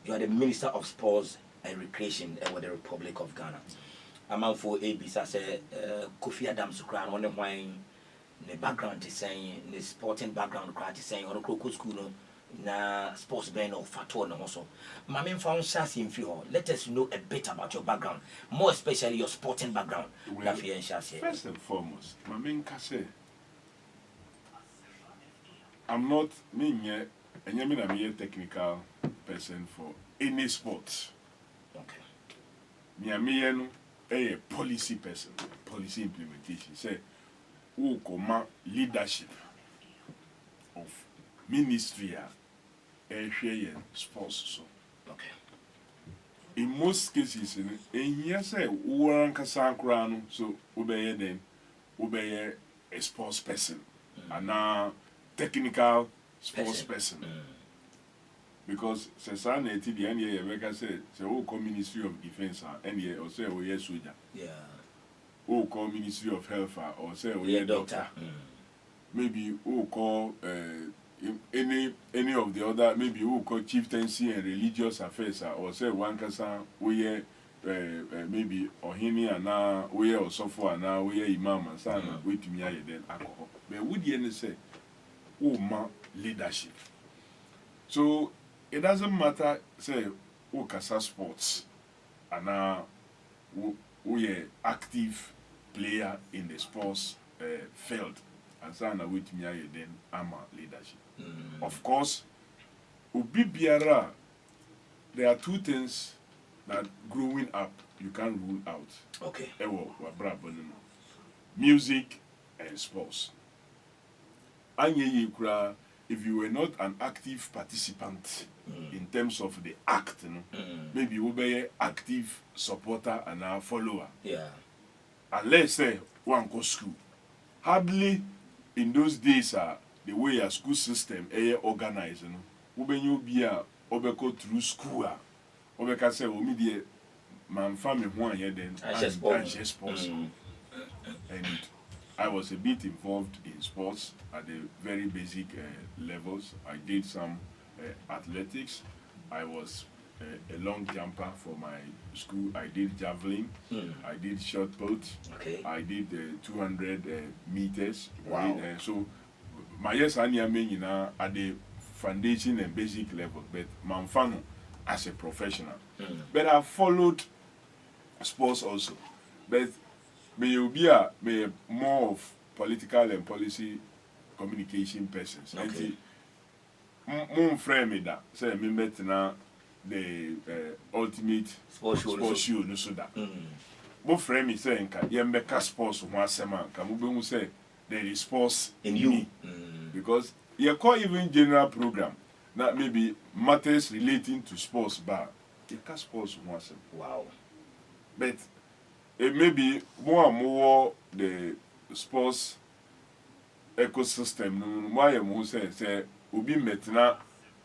You are the Minister of Sports and Recreation with the Republic of Ghana. I'm for ABC. Say Kofi Adams crown on the wine. The background is saying the sporting background crowd is saying on the Crocus school na sports ben or fato no so. Mame found chance in free. Let us know a bit about your background, more especially your sporting background. Well, first and foremost, Mame Kase, I'm not me and I'm a technical person for any sport. Okay. Me am a policy person, policy implementation. Say, who come leadership of ministry and sports. So, okay. in most cases, in here say, who are Kasan so obey them, obey a sports person, and now technical sports person. Because society the end America said, say, who call Ministry of Defense and or say, oh, yes, soldier. Yeah. Who call Ministry of Health or say, oh, yeah, doctor. Maybe who call any of the other, maybe who call chieftaincy and religious affairs or say one person, we maybe Ohini and now we or Sofo and now we Imam and Sana, wait to me then alcohol. But would you say, oh, ma leadership? So it doesn't matter, say, who Kasa sports and now we active player in the sports field. And Sana with me then ama leadership. Of course, Ubi Biara, there are two things that growing up you can't rule out. Okay. Music and sports. If you were not an active participant in terms of the act, maybe you will be an active supporter and a follower. Yeah. Unless say one go school. Hardly in those days the way a school system organized, you be a obeko through school, obeka say we me man family one here then and sports. And I was a bit involved in sports at the very basic levels. I did some athletics. I was a long jumper for my school. I did javelin. I did shot put. Okay. I did 200 meters. Wow. So my yes I mean at the foundation and basic level, but Manfano as a professional. But I followed sports also. But may you be more of political and policy communication persons. Okay. Mon frame me that say me met now the ultimate sports show no so that. Mon frame me say nka ye make sports one sema nka mo be say there is sports in you. Because you call even general program that maybe matters relating to sports but you can sports one sema. Wow. But it may be more and more the sports ecosystem. Why am say ubi metna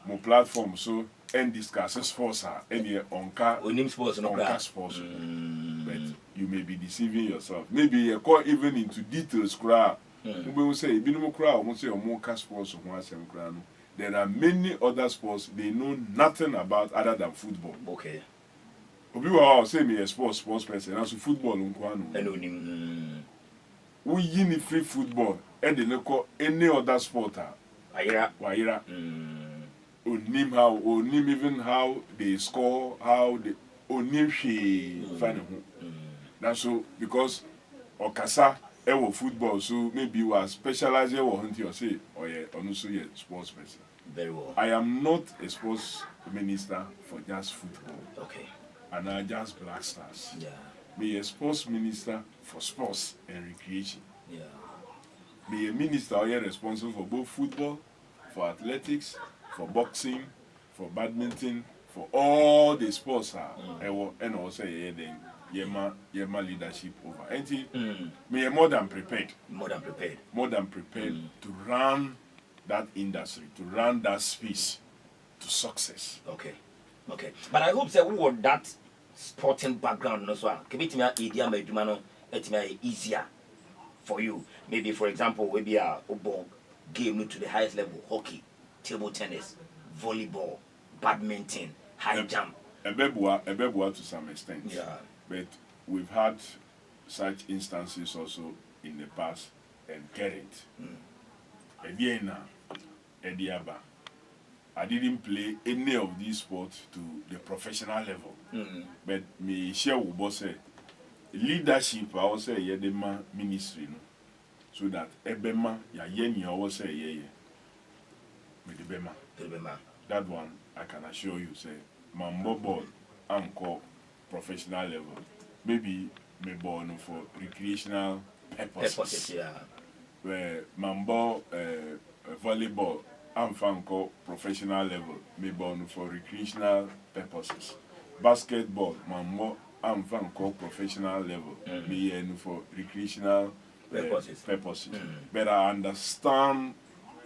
mo platform so and discuss sports any onka sports. But you may be deceiving yourself. Maybe you call even into details crowd. We say binum crowd won't say onka sports one. There are many other sports they know nothing about other than football. Okay. Obi wa say me a sports person and so football Anonim. We yin free football and they call any other sport. Waira. Onim how onim even how they score, how they onim she find that's so because Okasa ewo football so maybe you are specialized or hunting or say or yeah or also yeah sports person. Very well. I am not a sports minister for just football. Okay. And I just Black Stars. Yeah. Be a sports minister for sports and recreation. Yeah. Be a minister who is responsible for both football, for athletics, for boxing, for badminton, for all the sports and also then yema leadership over. And me more than prepared. More than prepared. More than prepared to run that industry, to run that space to success. Okay. Okay. But I hope that we want that sporting background as well. Can it be easier for you? Maybe for example, maybe a game to the highest level, hockey, table tennis, volleyball, badminton, high jump. Ebebua to some extent. Yeah. But we've had such instances also in the past and current. Ediena, Ediaba. I didn't play any of these sports to the professional level. But me share with boss leadership I will say yedema ministry no. So that ebema ya yeni I will say ye. With the bema. That one I can assure you say mambo ball anko professional level. Maybe me born for recreational purposes. Yeah. Where mambo volleyball I'm fanko professional level. Me born for recreational purposes. Basketball mambo I'm fanko professional level. Me for recreational purposes. But I understand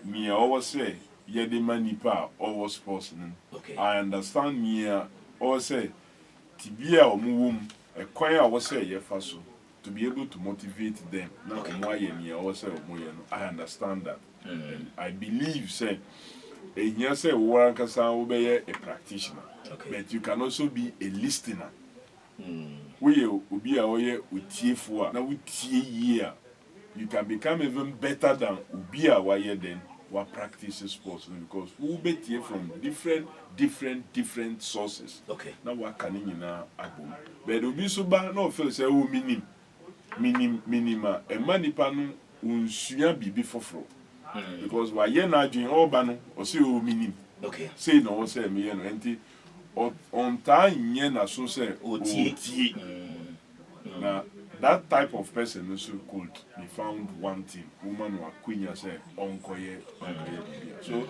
me always say yedema nipa over sports. Okay. I understand me always say tibia omuwum ekwan a wo say yefa so to be able to motivate them. Now I understand that. And I believe say a say a practitioner. Okay. But you can also be a listener. We will be aware with TF4. Now with year you can become even better than Ubia wire then what practices sports because we be here from different sources. Okay. Now what can you now album. But Ubi Suba no feel say minima a manipanu unsuya bibi fofro. Because why ye na doing all banu or say minim. Okay. Say no say me no enti on time ye na so say oti. Now that type of person also could be found wanting. Woman or queen say onkoye. So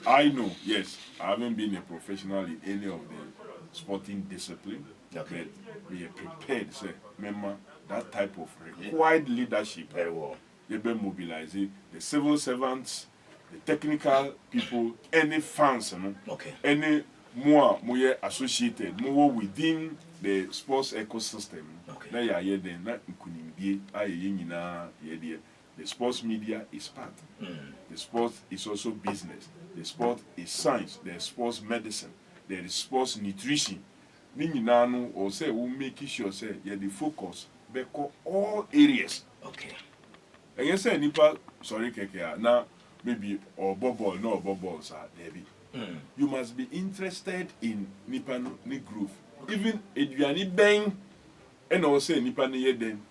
I know, yes, I haven't been a professional in any of the sporting discipline. Okay. But we are prepared, say, remember that type of required leadership. Very well. They be mobilizing the civil servants, the technical people, any fans, Okay. any more associated, more within the sports ecosystem. Okay. Now you are here then, not the sports media is part. The sport is also business. The sport is science. There is sports medicine. There is sports nutrition. Ninginano or say we make sure say the focus because all areas. Okay. And you say nipa sorry keke now maybe or bubble no bubbles are there. You must be interested in nipa ni groove. Even Adriani bang and also nipa ni then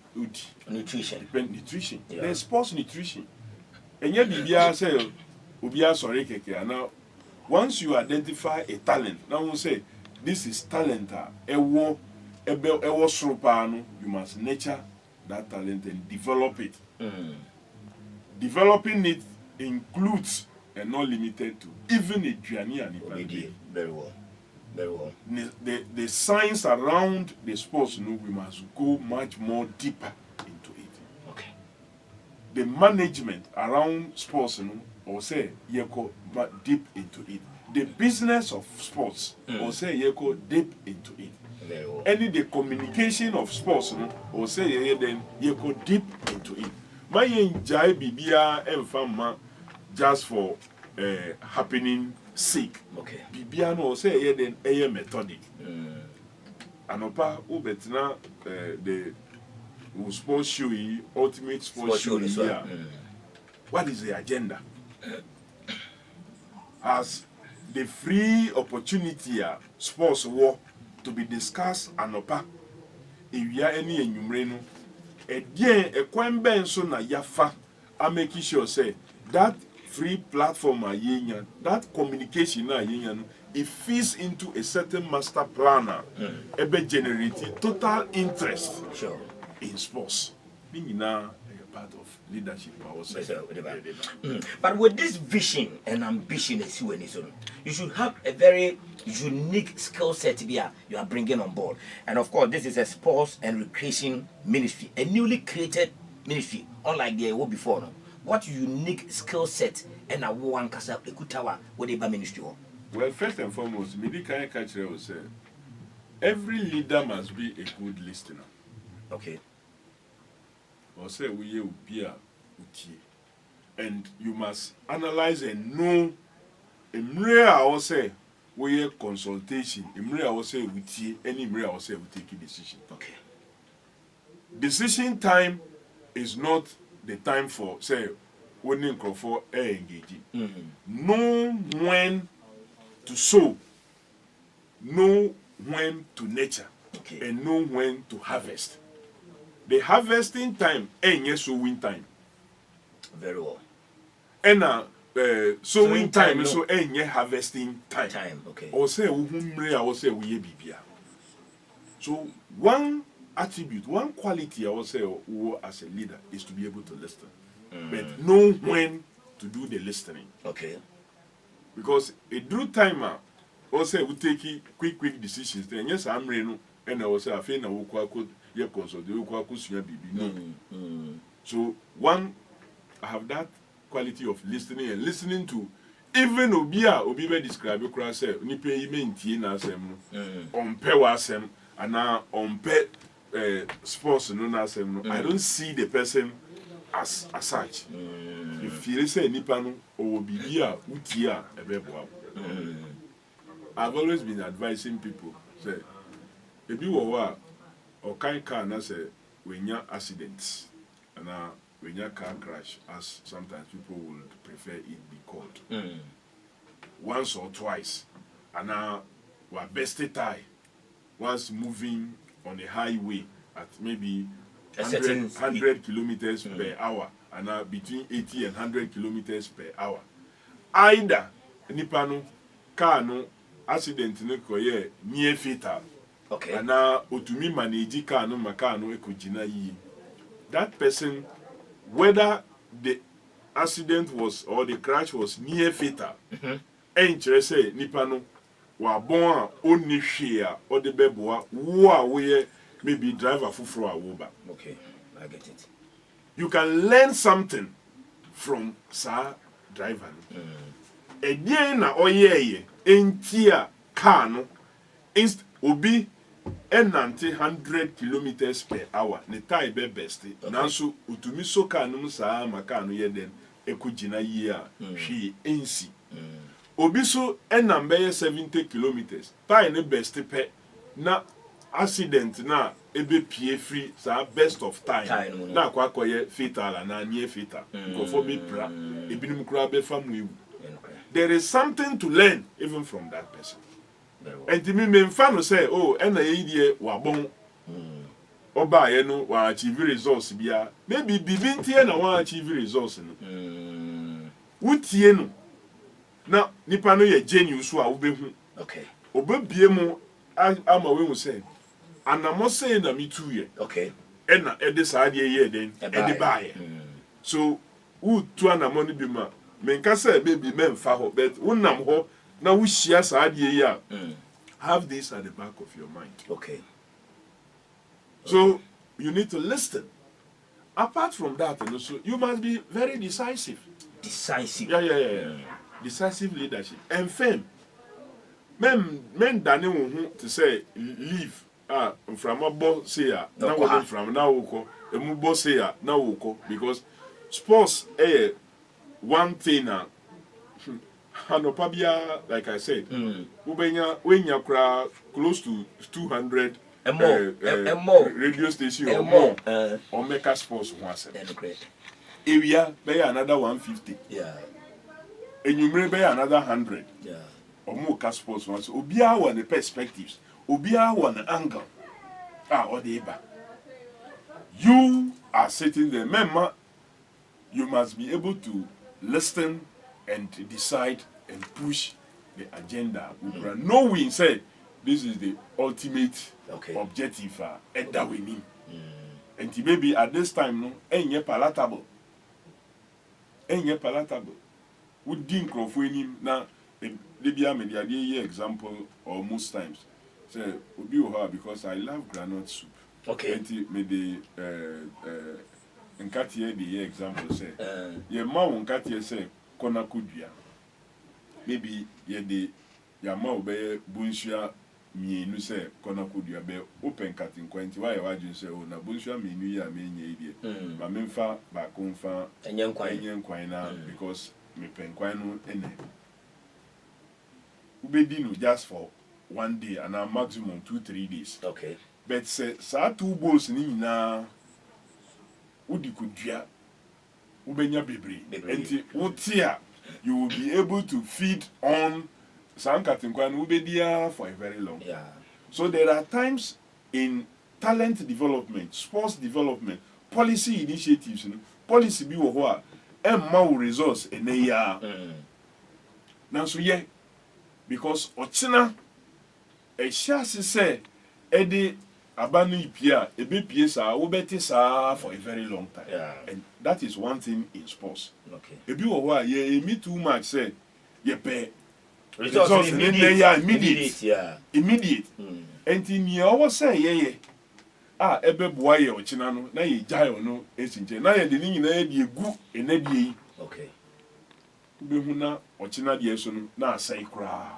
nutrition. Depend nutrition. Yeah. There's sports nutrition. And yet bibia say obia sorry keke now once you identify a talent now we say this is talent ewo sropano you must nurture that talent and develop it. Developing it includes and not limited to even a journey and very well. Very well. The science around the sports, we must go much more deeper into it. Okay. The management around sports, or say, you go deep into it. The business of sports, or say, you go deep into it. Very well. Any the communication of sports, or say, then you go deep into it. My enjoy bibia and fama just for happening sake. Okay. Bibia no say then a methodic. Anopa ubetina the sports show ultimate sports show here. What is the agenda? As the free opportunity sports war to be discussed anopa if you are any enumreno again a kwan ben so na yafa I make sure say that free platform yenya that communication na yenya no it fits into a certain master planner ebe generating total interest in sports being now a part of leadership but with this vision and ambition you should have a very unique skill set you are bringing on board. And of course this is a sports and recreation ministry, a newly created ministry unlike the one before. No? What unique skill set and a one kasa ekutawa with the ministry? Well, first and foremost, every leader must be a good listener. Okay. Or say we be and you must analyze and know a rare or say we consultation. Imre I will say we tie any Imre I will say we take a decision. Okay. Decision time is not the time for say when for engaging. Know when to sow, know when to nurture, and know when to harvest. The harvesting time ain't sowing time. Very well. And sowing time no. So ain't harvesting time. Okay. Or say I will say we bibia. So one attribute, one quality I will say as a leader is to be able to listen. But know when to do the listening. Okay. Because a true timer also we take quick decisions. Then yes, I'm ready. And I will say I feel na we could yeah consult. We could no. So one, I have that quality of listening and listening to even obi be describe you cross say nipa yi mentie na asem no on pe wa asem ana on pe sports no na asem no. I don't see the person as such. If you say nipa no o bibi a utie a ebeboa. I've always been advising people say ebi wo wa o kan car na say when ya accidents and when ya car crash, as sometimes people would prefer it be called once or twice, and now we bested tie once moving on a highway at maybe 100 kilometers per hour, and now between 80 and 100 kilometers per hour. Either nipa no car no accident no koye near fatal. Okay. And now otumi manage car no ekojina yi. That person, whether the accident was or the crash was near fatal, say nipa no wa bon a onni hwe or the beboa wo a we maybe driver fufuro a wo ba. Okay, I get it. You can learn something from sa driver. Again na oyeye entia car no obi enante 100 kilometers per hour ne tie be best nanso utumi so car no saa maka no ye den ekugina yi a hwe ensi obi so enam be 70 kilometers tie ne best pe na accident na ebe pie free saa best of time na akwakoye fatal na near fatal go for be bra ebinim kura be famu. There is something to learn even from that person. And to me, men fan say, oh, and the idea wa bon. Oba ye no wa achieve results bia. Maybe bibintie na wa achieve results no. Wutie no. Na nipa no ye genius so a wobehu. Okay. Obebie mu ama we hu say. Anamo say na me too ye. Okay. And e de sa de ye den. E de bae. So who to anamo no bi ma. Menka say baby men fa ho but wonnam ho na wo hia saa de yi a. Have this at the back of your mind. Okay. So you need to listen. Apart from that, and also you must be very decisive. Decisive. Yeah. Decisive leadership and firm. Men dane wo to say leave. From a boss say now we from now woko. Emu boss say now woko because sports one thing Hanopabia, like I said, when you cry close to 200 radio station or more, or make us sports once. Area pay another 150. Yeah. And you may pay another 100. Yeah. Or more cash sports once. Obia one the perspectives. Obia one angle. Or the eba. You are sitting there. Remember, you must be able to listen and decide and push the agenda. Knowing say this is the ultimate objective that we need. And maybe at this time no enye palatable. Would din crofo enim na Libya media dey example or most times. Say obi o ha because I love granite soup. Okay. And me the nkatiye the example say ye ma won nkatiye say kona kudua maybe ye de ya ma obeye bunshia mienu say kona kudua be open cutting kwanti why waju say o na bunshia mienu ya menye ide ma memfa ba konfa enyen kwan na because me pen kwan no ene ubedi just for 1 day and a maximum 2-3 days. Okay. But say sa 2 balls ni nyina udi kudua ubenya bebre. Enti wotia you will be able to feed on Sankatinkwan ubedia for a very long time. Yeah. So there are times in talent development, sports development, policy initiatives, policy bi wo ho a emma wo resource ene ya. Now so yeah, because ochina e shase say ede abanu ipia ebe pie sa wo beti sa for a very long time. Yeah. And that is one thing in sports. Okay. Ebi wo ho a ye emi too much say ye pay Results immediate. Yeah. Immediate. Enti ni owo say ye ebe boa ye ochina no na ye gyae no esinche na ye de ni nyina ye de egu enadie yi. Okay. Be hu na ochina de so no na asai kra.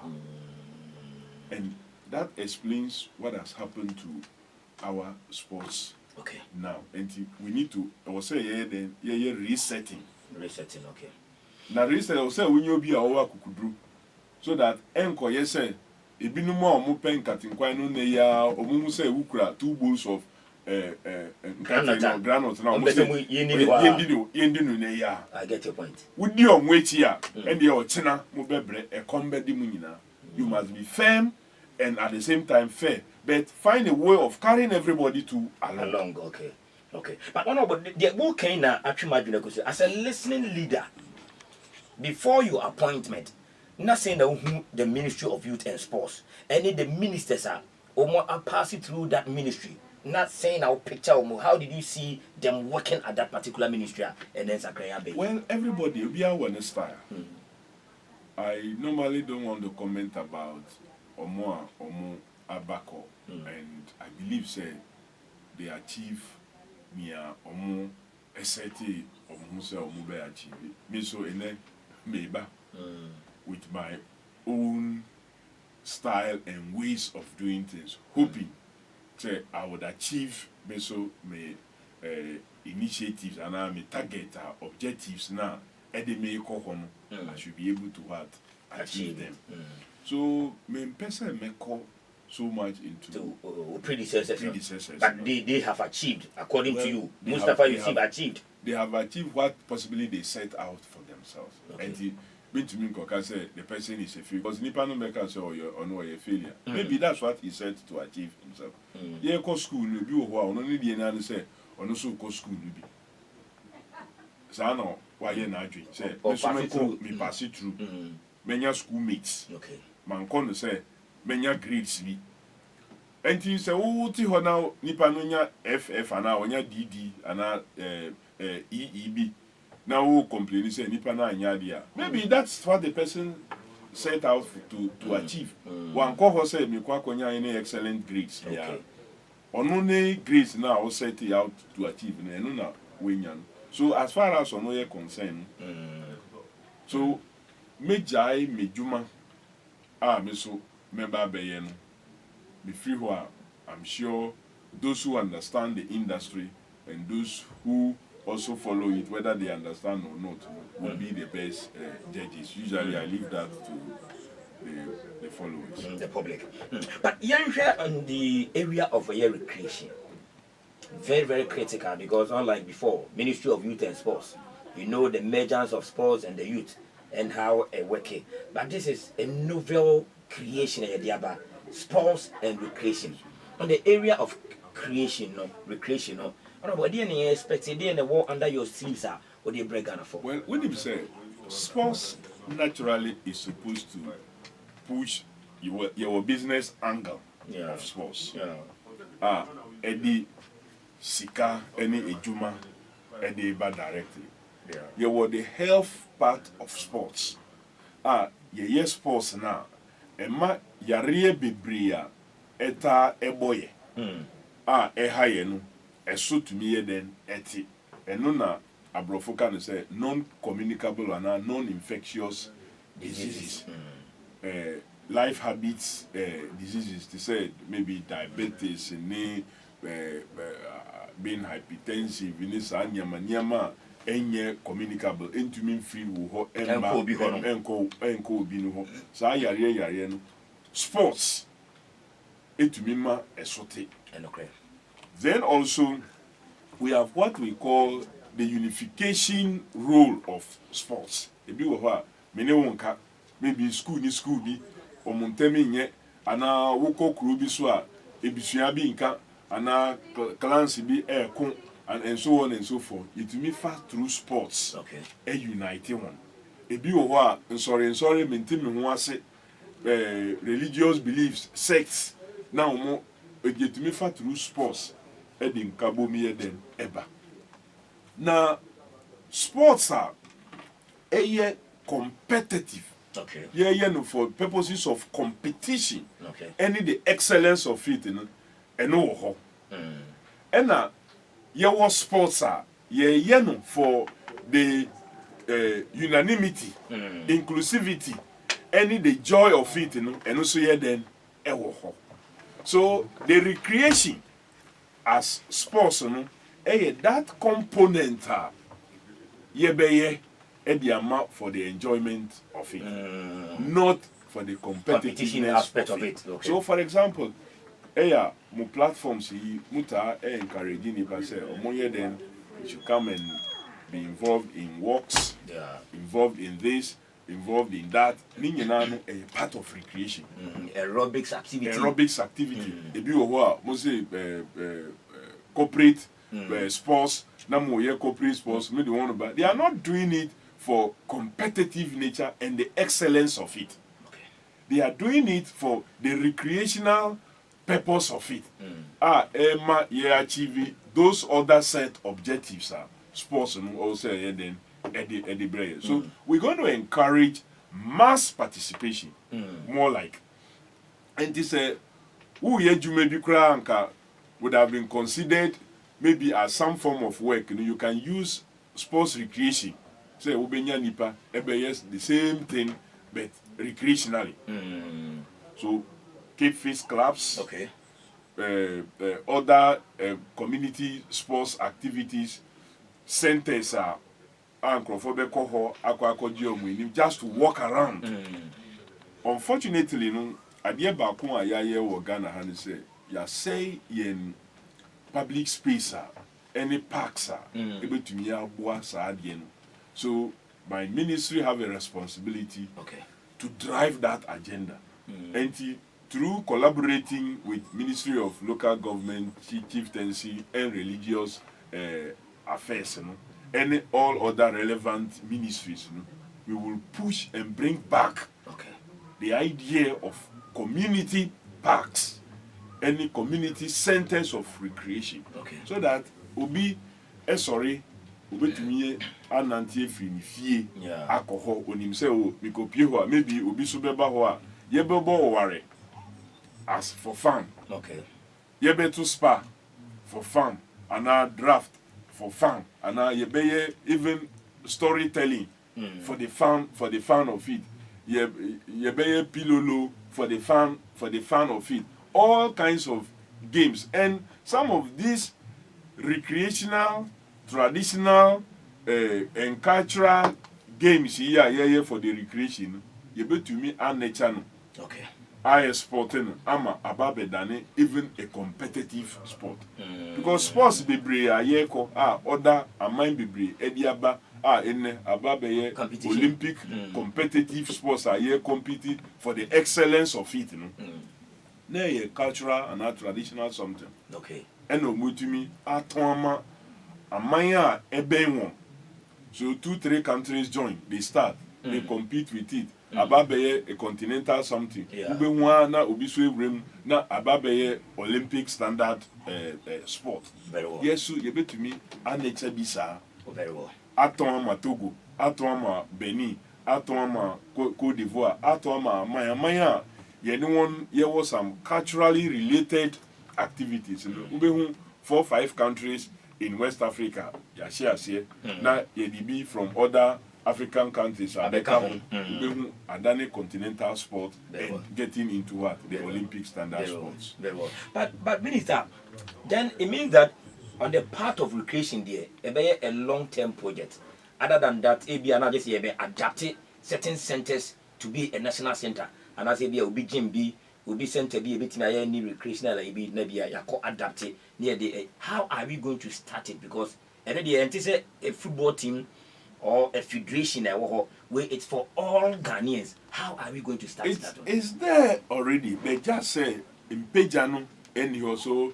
And that explains what has happened to our sports. Okay. Now, enti we need to I was say ye resetting. Resetting, okay. Na reset I was say when you be a owa kukudru so that enko ye say ebinum a omo pen katinkwan no na ya omo say wukura 2 bowls of granite na omo say yendi no na ya. I get your point. Wudi omo echi a and ye ochina mo bebre e kombedi mu nyina. You must be firm and at the same time fair, but find a way of carrying everybody to along. Okay. Okay. But one about the book as a listening leader before your appointment, not saying that who the Ministry of Youth and Sports, any the ministers are or more are passing through that ministry. Not saying our picture or how did you see them working at that particular ministry and then Sakraya Bay? Well, everybody will be our style. I normally don't want to comment about Omo Abako, and I believe say they achieve near Omo SAT Omo say Omo be achieve. Me so ene meba with my own style and ways of doing things, hoping say I would achieve me so me initiatives and my target objectives now. I should be able to achieve them. So me person me call so much into predecessors. But they have achieved, according to you. Mustafa Yusuf achieved. They have achieved what possibly they set out for themselves. Okay. And to me, say the person is a failure. Because Nipa no make say or no a failure. Maybe that's what he said to achieve himself. Yeah, go school, you be or only the end say or no so go school you be. So why you not doing? Say, me pass it through. Many schoolmates. Okay. Man kon say many grades be. And you say, oh, ti ho now nipa no nya FF and now nya DD and EEB. Now who complain say nipa na nya dia. Maybe that's what the person set out to achieve. One ko ho say me kwa konya any excellent grades. Okay. Only grades now set out to achieve. No na we nya. So as far as ono ye concerned, so me jai me juma me so member be no be free who I'm sure those who understand the industry and those who also follow it, whether they understand or not, will be the best judges. Usually I leave that to the followers, the public. But you're on the area of recreation. Very, very critical because unlike before, Ministry of Youth and Sports, you know the emergence of sports and the youth and how it working. But this is a novel creation about sports and recreation. On the area of recreation, what do you expect in the war under your sleeves or the break for? Well, when you say sports naturally is supposed to push your business angle of sports. Eddie Sika any ejuma any bad directly. You were the health part of sports. Yes sports now. Emma yare bebria eta eboye. Ehaye no. Eso to me then eti. Eno na abrofo can say non-communicable and non-infectious diseases. Life habits diseases. They said maybe diabetes, being hypertensive, enye communicable entumi free wo ho Enko obi ho no. enko obi no ho saa yare no sports etumi ma esote. Okay. Then also we have what we call the unification role of sports. Ebi wo ho a mene wonka maybe school bi omuntemi nye ana wokọ kuro bi so a ebisua bi nka ana clans bi eko and so on and so forth. It me fast through sports. Okay. Unite one. Ebi wo ho a nsori maintain me ho ase religious beliefs, sects. Now mo get me fast through sports. Edin kabo mi eden eba. Na sports are competitive. Okay. Yeah, no, for purposes of competition. Okay. Any the excellence of it, and no. And your sports are no for the unanimity, inclusivity, any the joy of it, and also then so the recreation as sports, that component the amount for the enjoyment of it, not for the competition aspect of it. Okay. So, for example, mo platforms muta encouraging if I say, then you should come and be involved in walks, involved in this, involved in that. A part of recreation. Aerobics activity. If you are corporate sports, corporate sports, they are not doing it for competitive nature and the excellence of it. Okay. They are doing it for the recreational purpose of it. Achieve those other set objectives sports and also then Eddie Breyer. So we're going to encourage mass participation, more like. And this who would have been considered maybe as some form of work. You can use sports recreation. Say ubenya nipa yes, the same thing but recreationally. So keep fit clubs, okay, other community sports activities, centers are just to walk around. Unfortunately, adeɛ baako a yɛayɛ wɔ Ghana ha ne sɛ yɛasɛe yɛn public space any parks ɛbɛtumi aboa saa adeɛ no. So my ministry have a responsibility to drive that agenda. And through collaborating with Ministry of Local Government, Chieftaincy and Religious Affairs, and all other relevant ministries, we will push and bring back the idea of community parks, any community centers of recreation, so that obi sorry obetumi anantie firi ne fie alcohol onim sɛ o mikopie ho a maybe obi so bɛba ho a yɛbɛbɔ ware as for fun, yɛbɛto spa for fun, ana draft for fun, ana yɛbɛyɛ even storytelling for the fun of it, yɛbɛyɛ pilolo for the fun of it, all kinds of games. And some of these recreational, traditional and cultural games here for the recreation, you bet to me and nature. I sporting ama ababe dane even a competitive sport. Because sports bebre ayeko other mind bebre ediaba in ababe Olympic competitive sports are here competing for the excellence of it, a cultural and a traditional something. And mutumi atoma amaya ebenwo. So 2-3 countries join, they start, they compete with it. Ababeye a continental something. Ube na obiswe rim na ababeye Olympic standard sport. Very well. Yes, so you bet to me anecha bisa. Very well. Atoma Togo, Atoma Benin, Atoma Cote d'Ivoire, Atoma Maya. There was some culturally related activities. Ube 4-5 countries in West Africa. Now be from other African countries are becoming Adani continental sport and getting into what? The Olympic standard sports. Very well. But Minister, then it means that on the part of recreation there, a long-term project. Other than that, ABI now just adapted certain centers to be a national center. And as ABI will be gym B, will be center B, a bit any recreational maybe adapted near the. How are we going to start it? Because already a football team or a federation where it's for all Ghanaians. How are we going to start that one? It's there already. They just say in Pejano and he also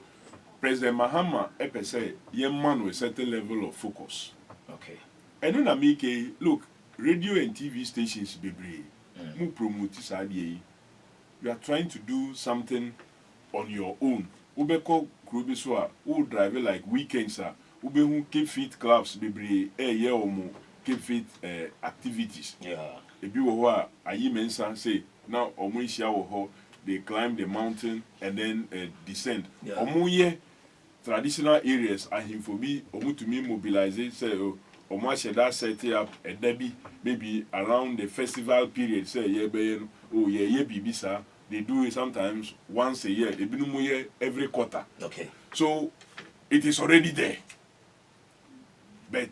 President Mahama say young man with certain level of focus. Okay. And then I make look, radio and TV stations be mu promote sadie. You are trying to do something on your own. Ubeko Krubiswa, who drive like weekends are ube who keep fit clubs be year or more keep fit activities. Yeah. If you were a mensa say now omo they climb the mountain and then descend. Yeah. Omo traditional areas and him for me omo to me mobilize say omo that set up a debby maybe around the festival period say bibisa they do it sometimes once a year every quarter. Okay. So it is already there, but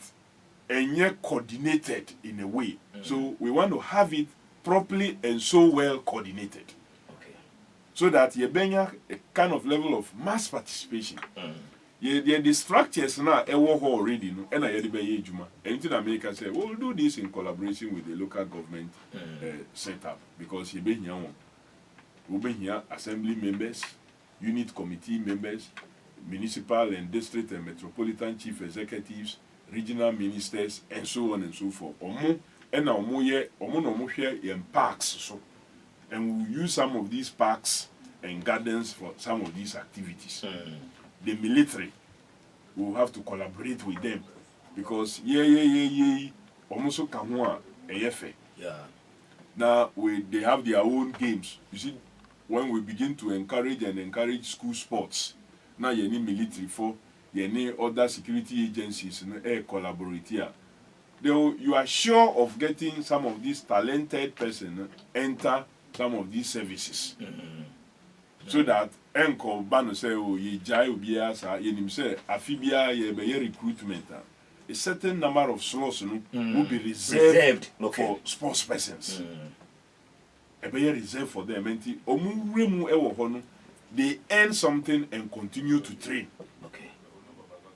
and yet coordinated in a way. So we want to have it properly and so well coordinated. Okay. So that you bring a kind of level of mass participation. The structures now already, no, and I anything America say we'll do this in collaboration with the local government setup because you be here, we'll be here assembly members, unit committee members, municipal and district and metropolitan chief executives, regional ministers, and so on and so forth. In parks, so, and we'll use some of these parks and gardens for some of these activities. The military will have to collaborate with them because almost Yeah. now they have their own games. You see, when we begin to encourage school sports, now you need military for you need other security agencies collaborate here. You are sure of getting some of these talented persons enter some of these services. So that enko bano say ye jai obia sa ye nim say afibia ye be recruitment a certain number of slots will be reserved for sports persons. Be reserved for them enti omu remu ewo ho no they earn something and continue to train. Okay.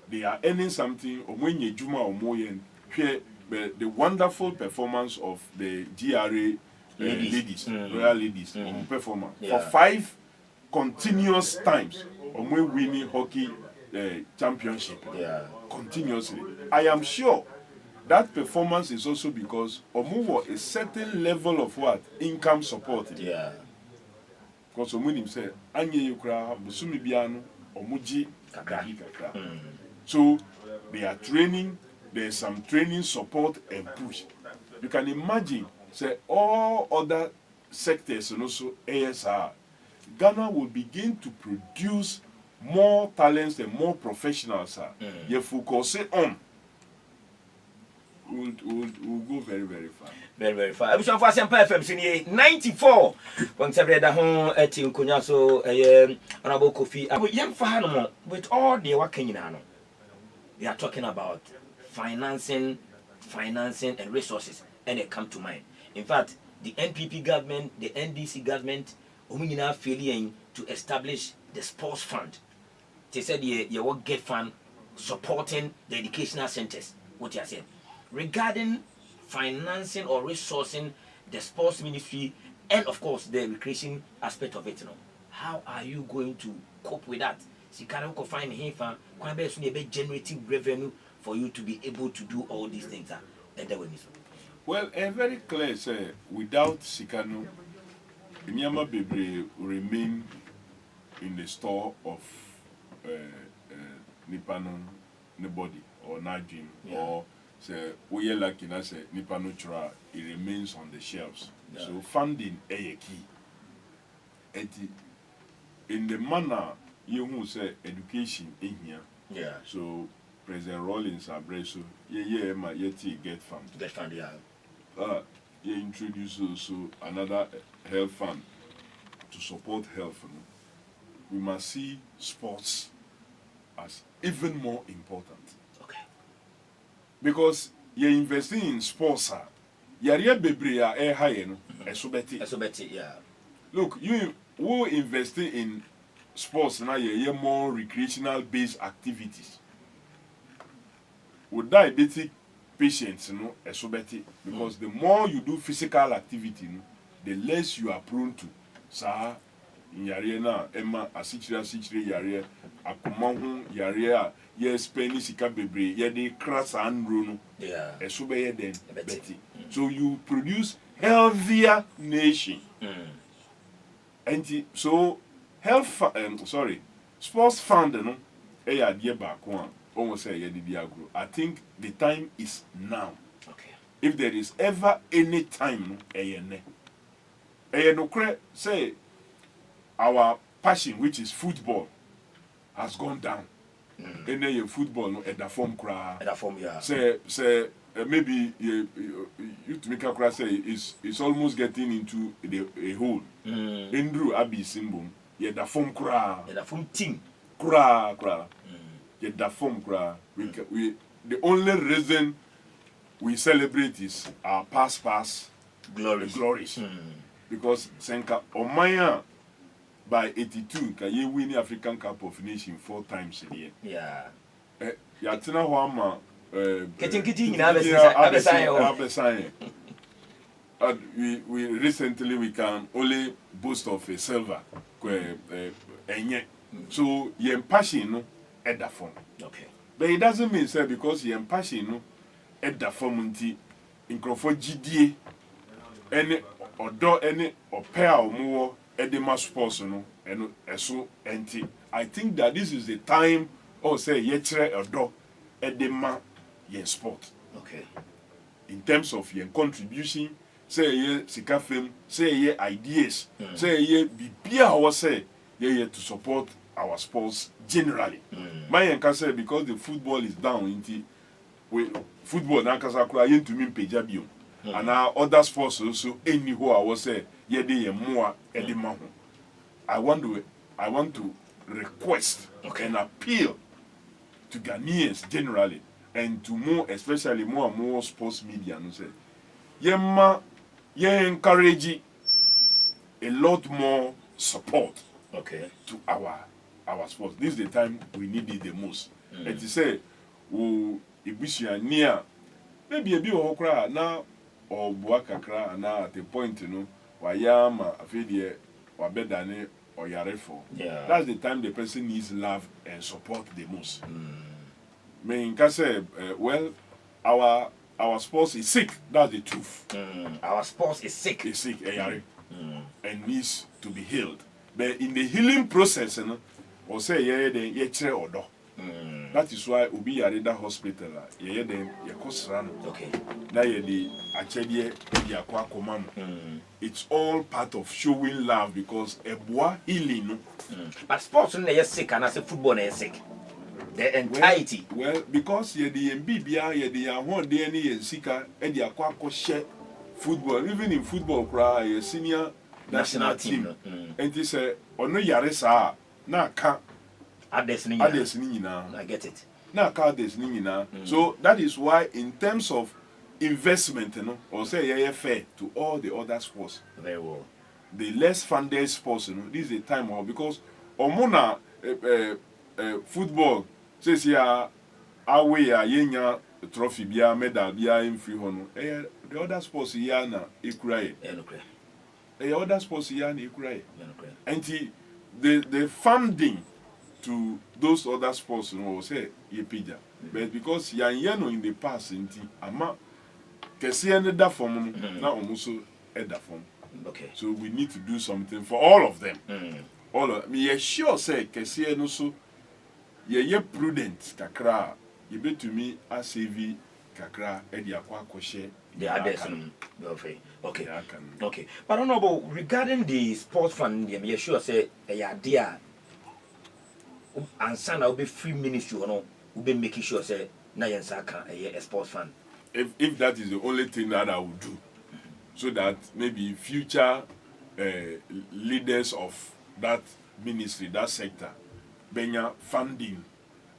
They are earning something omu nye juma omu yen the wonderful performance of the GRA ladies, royal ladies performance for 5 continuous times we're winning hockey championship continuously. I am sure that performance is also because Omuwo a certain level of what income support. Yeah. Because Omunim say anye yukra busumi biano omuji kakra. So they are training. There's some training support and push. You can imagine say all other sectors and also ASR. Ghana will begin to produce more talents and more professionals. You focus on. We'll go very, very far. Very, very far. I wish you for Semper FM 94. When Sabrina home at Kunyaso, Honorable Kofi. I would young for with all the working in Hano. They are talking about financing, and resources, and they come to mind. In fact, the NPP government, the NDC government, failing to establish the sports fund. They said you will get fund supporting the educational centers. What you are saying regarding financing or resourcing the sports ministry and of course the recreation aspect of it. You know, how are you going to cope with that? So can you find him generating revenue for you to be able to do all these things? Well, very clear, sir. Without Sikano, Nyama Bebre remain in the store of Nipano Nobody or Najim or say Oye Lakina say Nipano Chura, it remains on the shelves. Yeah. So funding a key. In the manner you who say education in here. Yeah. So President Rollins Abreso, get fund. Get fund, yeah. You introduce also another health fund to support health. We must see sports as even more important. Okay. Because you're investing in sports, you're bebre a high no, Yeah. Look, you who investing in sports now, you're more recreational based activities. With diabetic patients, you know, because the more you do physical activity, you know, the less you are prone to. Sa yare na emma asichira yare akomahu yare a ye spend sika bebre ye de crass and no. Yeah. Then betty. So you produce healthier nation. And so sports fund no e ya de back one almost say ye de agro. I think the time is now. Okay. If there is ever any time no say our passion, which is football, has gone down. And then football no at the form cry. At the form, yeah. Say maybe you to make a cry say it's almost getting into a hole. Andrew Abi Simbum, yet the form cry. At the form team. Cry. Yet the form cry. We the only reason we celebrate is our past glories. Because Senka Omaya by 82 can you win the African Cup of Nations 4 times a year. Yeah. Yatina Wama we recently we can only boast of a silver. So your passion no at the form. Okay. But it doesn't mean say because your passion no at the form until in Crawford GDA any or pair or more edema sports no and so anti. I think that this is the time or say yetre or do edema yen sport. Okay. In terms of your contribution, say ye sika film, say ye ideas, say ye bibia or say ye to support our sports generally. My can say because the football is down into football na kasa kura yen to mean pejabio. And now other sports also anywhere I was say ye de more edema. I want to request and appeal to Ghanaians generally and to more especially more and more sports media no say ye encourage a lot more support to our sports. This is the time we need it the most. And to say ibusua near maybe a bit okra now or buakakra na at the point you know wayama afedie wabedane or yarefo. Yeah. That's the time the person needs love and support the most. Me can say well our sports is sick. That's the truth. Our sports is sick. It's sick and needs to be healed. But in the healing process, you know, or say odo. That is why Obi Yareda Hospital, Okay. It's all part of showing love because Ebwa healing. But sports is sick and as a football is sick. The entirety. Well, because ye the MBBA, ye the one DNA and Sika, and the Aquaco share football, even in football, cry a senior national team. And this no Yaresa, na ka. I get it. Na ka desnina. So that is why, in terms of investment, you know, or say fair to all the other sports. Very well. The less funded sports, you know, this is the time because Omona football says here away yenya trophy bia medal bia in free hono. The other sports here na equal. The other sports here na equal. And the funding to those other sports, you know, say pija. But because yano in the past, ama kesi that form na almost that form. Okay. So we need to do something for all of them. All of me sure say kesi no so ye prudent kakra ye be to me as save kakra e dia kwa share the others. Okay. But I don't know about regarding the sports fund, me sure say a idea and son will be free ministry or no will be making sure say na yansaka a sports fund. If that is the only thing that I would do, so that maybe future leaders of that ministry, that sector, benya funding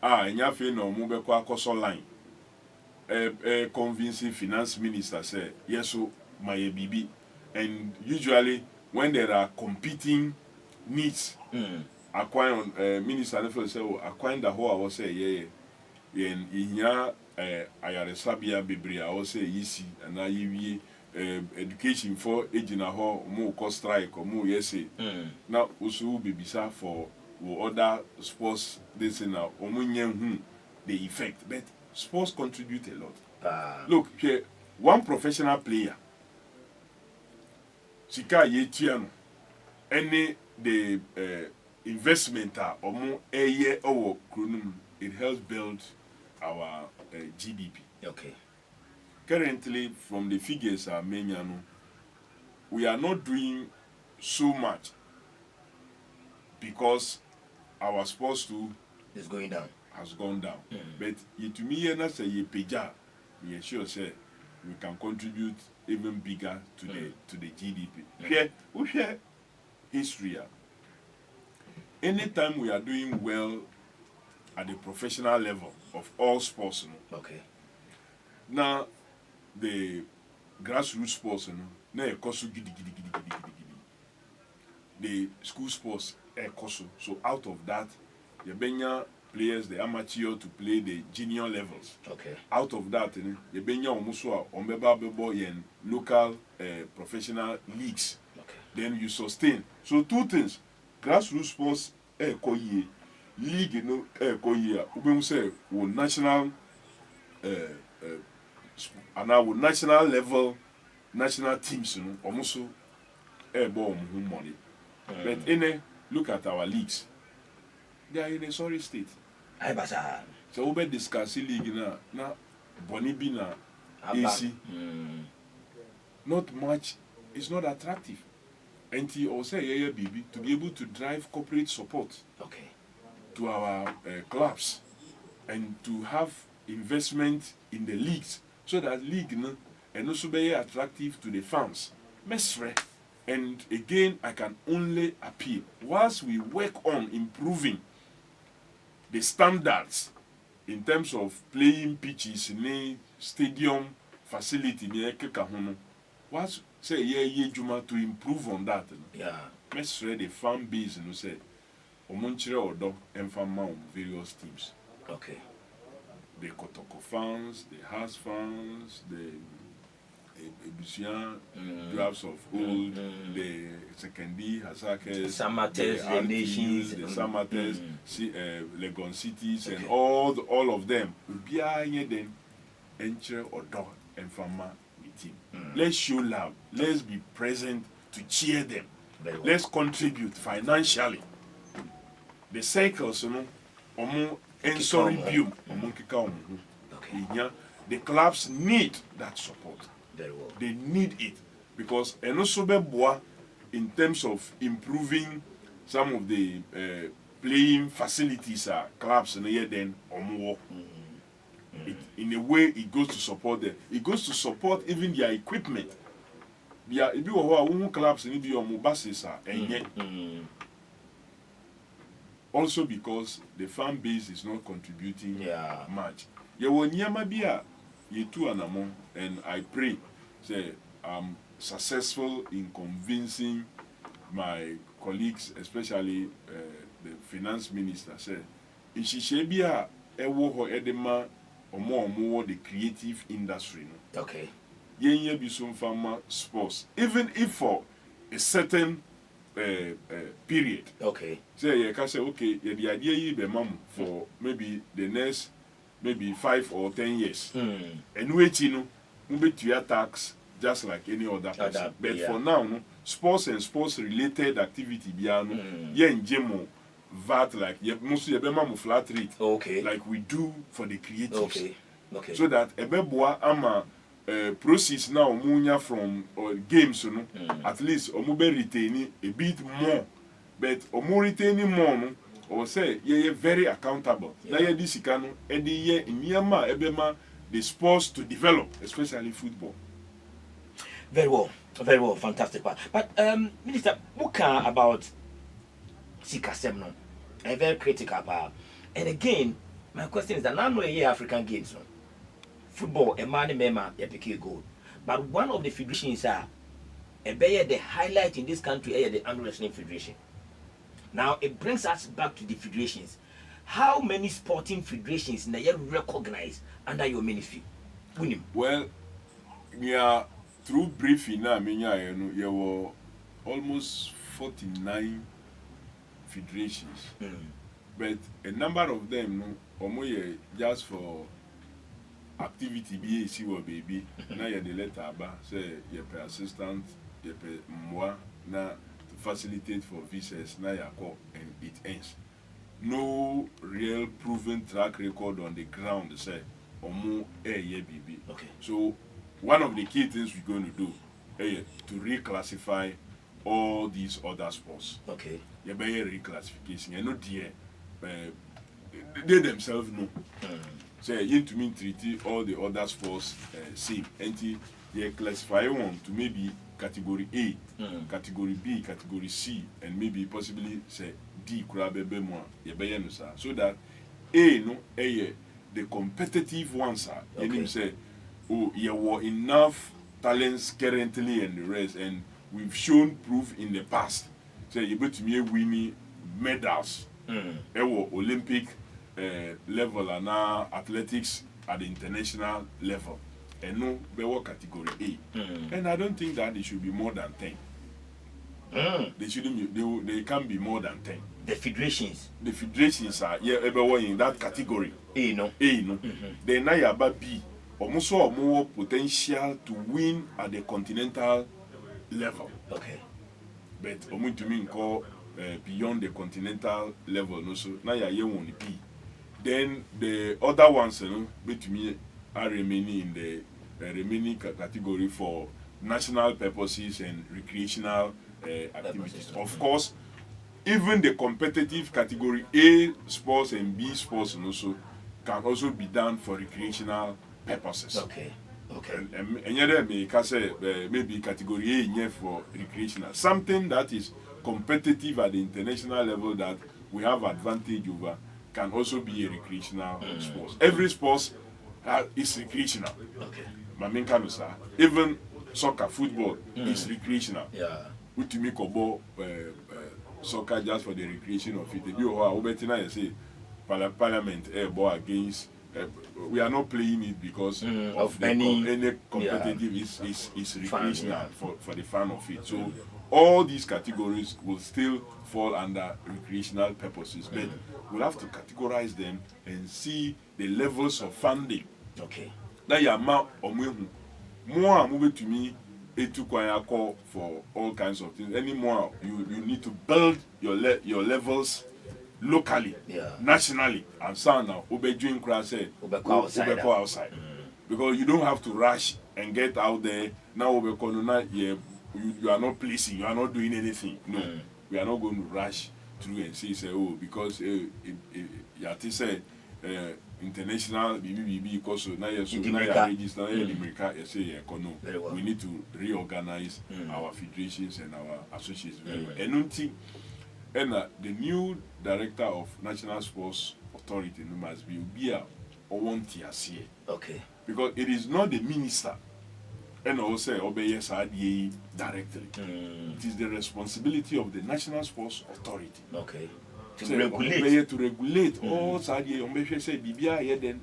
enyafe no mo be kwa akoso line convincing finance minister say yes so my bibi. And usually when there are competing needs acquiring minister never say acquiring the whole I will say yeah in here ayaresabia bebre I will say easy and now you education for ejina ho mo cost strike or mo yes now also be bisa for other sports this now omunye the effect but sports contribute a lot. Look here, one professional player sika yetua no any the investment omo eye owo kronum it helps build our GDP. Okay. Currently from the figures we are not doing so much because our sports too is going down. Has gone down. But to me na say ye peja we sure say we can contribute even bigger to the GDP. We share history. Anytime we are doing well at the professional level of all sports, okay. Now the grassroots sports, na ekoso gidi. The school sports ekoso. So out of that, the benya players, the amateur to play the junior levels. Okay. Out of that, the benya omuso ombeba bebo in local professional leagues. Okay. Then you sustain. So two things: grassroots sports koye, league koye. Ubemu say wo national and now national level national teams omuso ball money. But look at our leagues. They are in a sorry state. So we discuss league na Bonibi na AC. Not much. It's not attractive. And he also baby to be able to drive corporate support to our clubs and to have investment in the leagues so that league and also be attractive to the fans. Mesre. And again, I can only appeal whilst we work on improving the standards in terms of playing pitches in stadium facility what's say Juma to improve on that. Yeah. Let's read the fan base and say Omunchire Odo and fan various teams. Okay. The Kotoko fans, the Haas fans, the Ebusian, drafts of old, the Sekendi, Hasakes, Samates, the Nations, the Samates, Legon Cities, and all of them will be then enter or dog and farmer with him. Let's show love. Let's be present to cheer them. Well. Let's contribute financially. The cycles, and sorry, the clubs need that support. Very well. They need it because in terms of improving some of the playing facilities clubs and then in a way it goes to support them. It goes to support even their equipment. If you are clubs and if you are buses also because the fan base is not contributing much. And I pray say I'm successful in convincing my colleagues, especially the finance minister, say in Shishebia ewo edema omo the creative industry. Okay. Yenye be some farmer sports, even if for a certain period. Okay. Say you can say okay, the idea you be mom for maybe the next 5 or 10 years. And waiting be to your tax just like any other person. But for now, sports and sports related activity in gym VAT like mostly a flat rate. Okay. Like we do for the creatives. Okay. So that ebeboa ama process now munya from games at least be retaining a bit more. But retaining more or say you're very accountable. Now you this can the sports to develop, especially football. Very well, fantastic part. But Minister, what about Sikasem no? A very critical part. And again, My question is that now no African games, no? Football, a man, mema, you pick a goal. But one of the federations are the highlight in this country is the Arm Wrestling Federation. Now it brings us back to the federations. How many sporting federations now you recognize under your ministry? Well, yeah, through briefing now, there were almost 49 federations. But a number of them, no, just for activity be see what baby. Now you the letter say you pay assistant, you pay moi na to facilitate for visas now you call and it ends. No real proven track record on the ground say omo baby. Okay. So one of the key things we're going to do to reclassify all these other sports. Okay. You better reclassification. You know they themselves know. Say you to mean treaty all the other sports same. And they classify one to maybe category A, category B, category C, and maybe possibly say D so that A no the competitive ones are okay. Say oh you were enough talents currently and the rest, and we've shown proof in the past. Say you able to me winning medals. Olympic level and now athletics at the international level, and no better category A. And I don't think that they should be more than 10. They shouldn't be, they can't be more than 10. The federations are everyone in that category. A no. Then now you have B. Almost more potential to win at the continental level. Okay. But to me call beyond the continental level, no, so now you want to be. Then the other ones, between are remaining in the remaining category for national purposes and recreational activities. Of course, even the competitive category A sports and B sports also can also be done for recreational purposes. Okay. Okay. And yet, maybe category A for recreational, something that is competitive at the international level that we have advantage over can also be a recreational sport. Every sport is recreational. Okay. Even soccer, football is recreational. Yeah. We to make soccer just for the recreation of it. You say Parliament against. We are not playing it because of any competitive is recreational for the fun of it. So all these categories will still fall under recreational purposes, but we'll have to categorize them and see the levels of funding. Okay. Now you amount more moving to me call for all kinds of things. Anymore, you need to build your levels locally, nationally, and so now doing outside. Because you don't have to rush and get out there now. You are not placing, you are not doing anything. No, we are not going to rush through and say because you have to say international because now you register we need to reorganize our federations and our associations very well. And the new director of National Sports Authority must be a Owontiasie. Okay. Because it is not the minister and also obey directly. It is the responsibility of the National Sports Authority. Okay. To regulate all then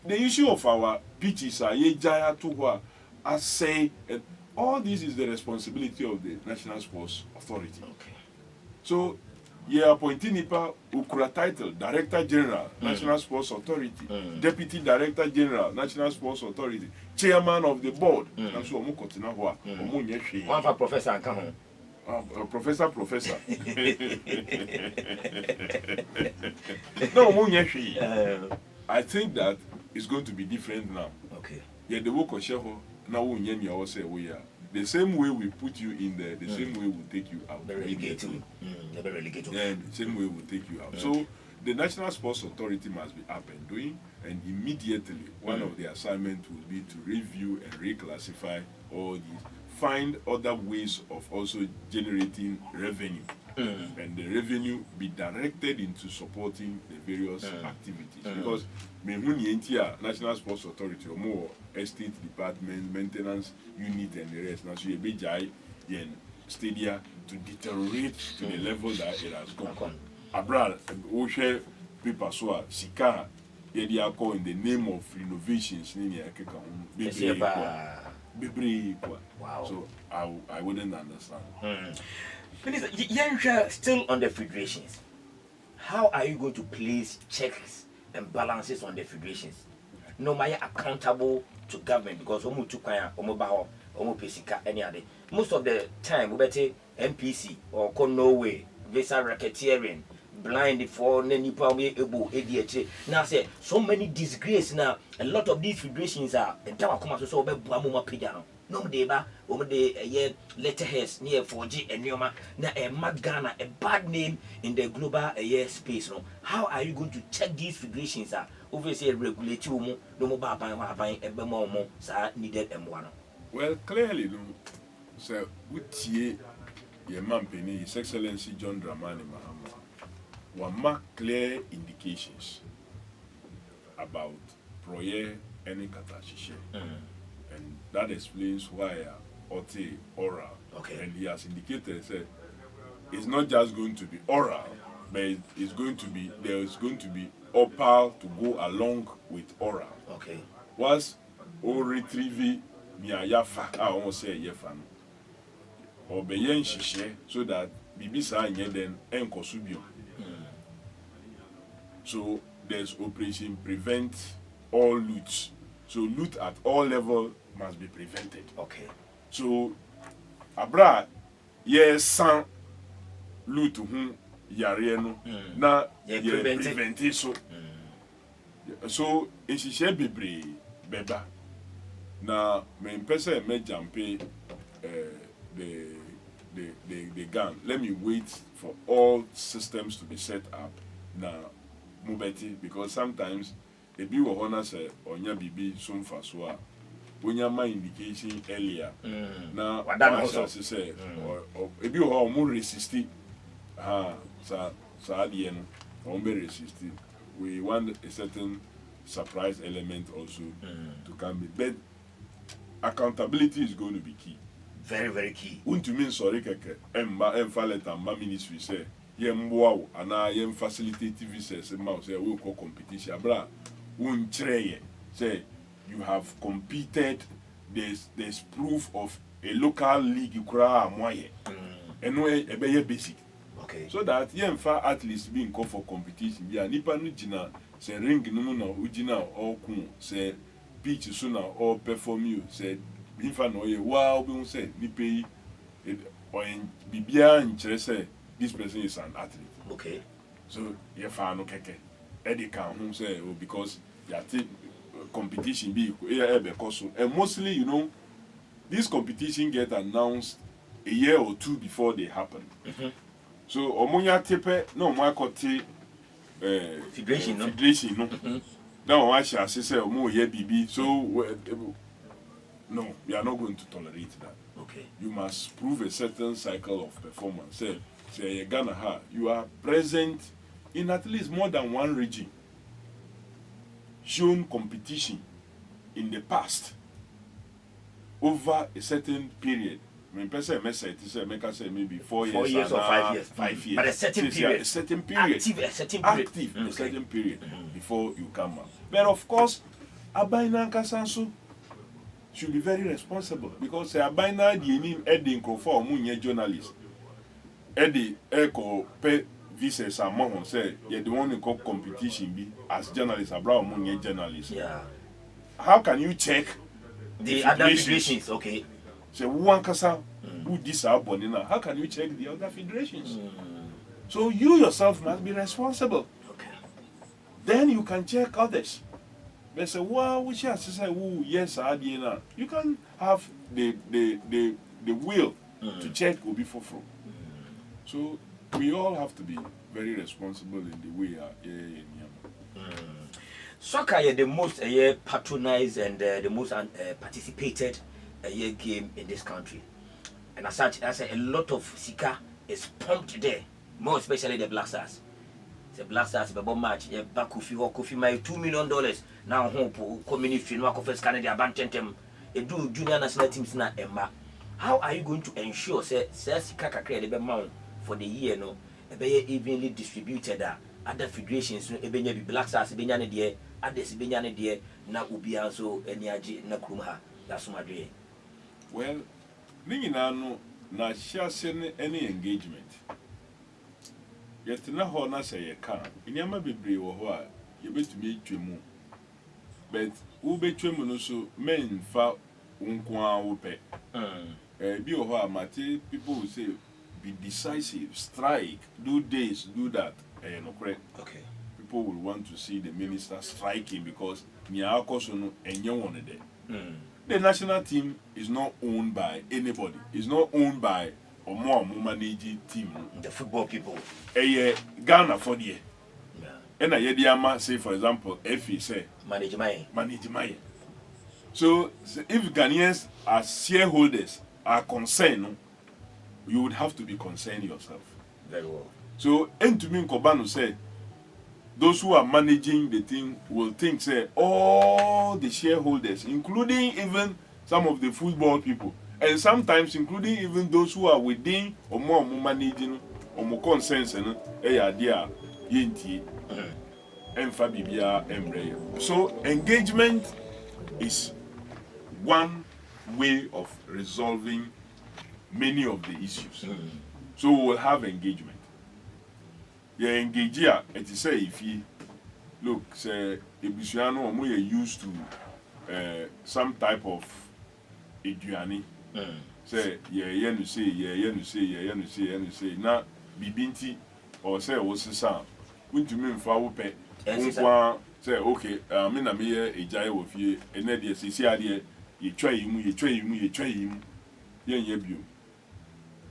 the issue of our pitches are I say all this is the responsibility of the National Sports Authority. Okay. So you are appointing Nipa Ukura title, Director General, National Sports Authority, Deputy Director General, National Sports Authority, Chairman of the Board. And so one for Professor and come home. Professor. No, I think that it's going to be different now. Okay. Yeah, the work of Sheho now we say we are. The same way we put you in there, the same way we take you out. Relegated. Yeah, the same way we take you out. So the National Sports Authority must be up and doing, and immediately one of the assignments will be to review and reclassify all these, find other ways of also generating revenue and the revenue be directed into supporting the various activities. Because National Sports Authority or more estate department, maintenance unit and the rest, now so you be jai stadia to deteriorate to the level that it has gone. Abroad, Oshe people so Sika Yediako in the name of renovations, wow. So I wouldn't understand. Minister, still on the federations. How are you going to place checks and balances on the federations? No matter accountable to government because most of the time we better MPC or Norway, visa racketeering, blind for nipa able ADHD. Now say so many disgrace now. A lot of these federations are so no deba de letterheads near 4G and Yoma na a Magana, a bad name in the global space. No, how are you going to check these federations are obviously regulate you no more buying a bemo sa needed and one. Well, clearly, no, so with ye man penny, His Excellency John Dramani Mahama, one mark clear indications about Proye and Katashishe. And that explains why Ote oral. Okay. And he has indicated said it's not just going to be oral, but it's going to be there's going to be opal to go along with oral. Okay. Was o retrieve mia yafa I almost say yafa no. Or be yen shishe so that bibisa nye then enkosubio. So there's Operation Prevent All Loot. So loot at all levels must be prevented. Okay. So abroad, yes, some loot whom yarieno na prevent it. So in she be beba na me person me jampe the gun. Let me wait for all systems to be set up na mubeti because sometimes if you want to say onya bibi some faswa when your mind indication earlier now what I say or if you are more resisting so at the end resist we want a certain surprise element also to come in but accountability is going to be key, very very key. To mean sorry keke emfa ministry say yemboa ana yem facilitate visas ma say we call competition abra say you have competed, there's proof of a local league and no basic. Okay. So that yemfa at least being called for competition ya nipa no gina say ring no na ugina or kun say pitch so na or perform you say infa no ye wow be say nipa or in bibia nkyere say this person is an athlete. Okay. So yefa no keke Eddie can say because competition be and mostly this competition get announced a year or two before they happen. So omonya tepe no mo akote federation no now I shall say omo ye bibi so no, we are not going to tolerate that. Okay. You must prove a certain cycle of performance. Say Ghana, you are present in at least more than one region, shown competition in the past over a certain period. When person say maybe 4 years, 4 years or 5 years. 5 years. But a certain period. A certain period. Active, a certain period before you come up. But of course, Abaina Kasansu should be very responsible because Abaina the name Eddie for munye journalist. Eddie Eko pay visas among say you the one who call competition be as journalist abroad munye journalist. Yeah. How can you check the other federations? Okay. Say one kasa who this are now. How can you check the other federations? So you yourself must be responsible. Okay. Then you can check others. They say, wow, which has to say, oh yes, I did not. You can have the will to check will be for. So we all have to be very responsible in the way Soccer is the most patronized and the most participated game in this country, and as such, a lot of sika is pumped there, more especially the Black Stars. The Black Stars be bomb match. Back Kofi my $2 million. Now home community no confess Canada abantentem. E do junior national teams na emma. How are you going to ensure say sika kakra de be mount for the year no? E be evenly distributed other federations no e be nya bi Black Stars be nya ne de, others be nya ne de na obi anso eni age na krum ha. That's my dream. Well, ningina no na share any engagement. Yet na ho na say ye kan. Inyama bebre wo ho a ye betumi atwemu. But wo betwemu no so men fa unko a wo pe. Bi wo ho a mate people will say be decisive, strike, do this, do that. No correct. Okay. People will want to see the minister striking because ni akoso no enye won there. The national team is not owned by anybody. It's not owned by or more managing team. The football people. Ghana for the year. Yeah. And a yediama say, for example, if he say manage my. So if Ghanaians as shareholders are concerned, you would have to be concerned yourself. Very well. So Entumi Kobano said, those who are managing the thing will think, say, all the shareholders, including even some of the football people, and sometimes including even those who are within or more managing or more consensus, so engagement is one way of resolving many of the issues. So we'll have engagement. You engage here, it is say if you look, say Ebusiano or more used to some type of eduani. Say you say now bibinti or say what's the sound? Wouldn't you mean for pay? Say okay, I mean I'm here a jay of you, and then you try him.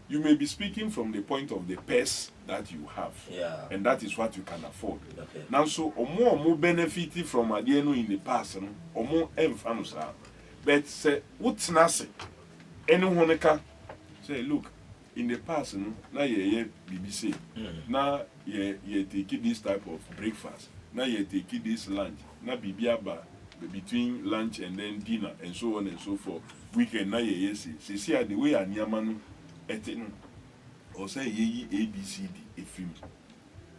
You may be speaking from the point of the purse that you have, and that is what you can afford. Okay. Now, so or more benefiting from Adieno in the past, or more emphanusa. But say, what's nothing? Anyone can say, look, in the past, now you BBC, now you take this type of breakfast, now you take this lunch, now Bibiaba between lunch and then dinner, and so on and so forth. Weekend, now you see the way I Niamanu. Or say ye ABCD a film.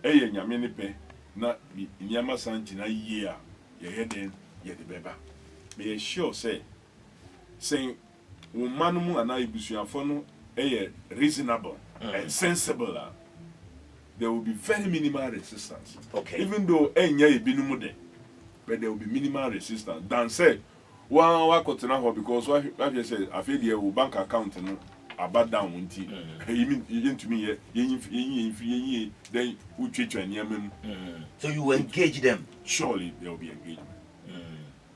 Nyamene pe na Nyama Santina year, ye head ye the beba. May sure say, saying, Womanumu and I busuafono reasonable and sensible. There will be very minimal resistance. Okay. Even though enya binumude, but there will be minimal resistance. Dan said, one wakotena because what you said, I feel your bank account about down winty. You mean to me, then who treat you and so you engage them. Surely there will be engagement.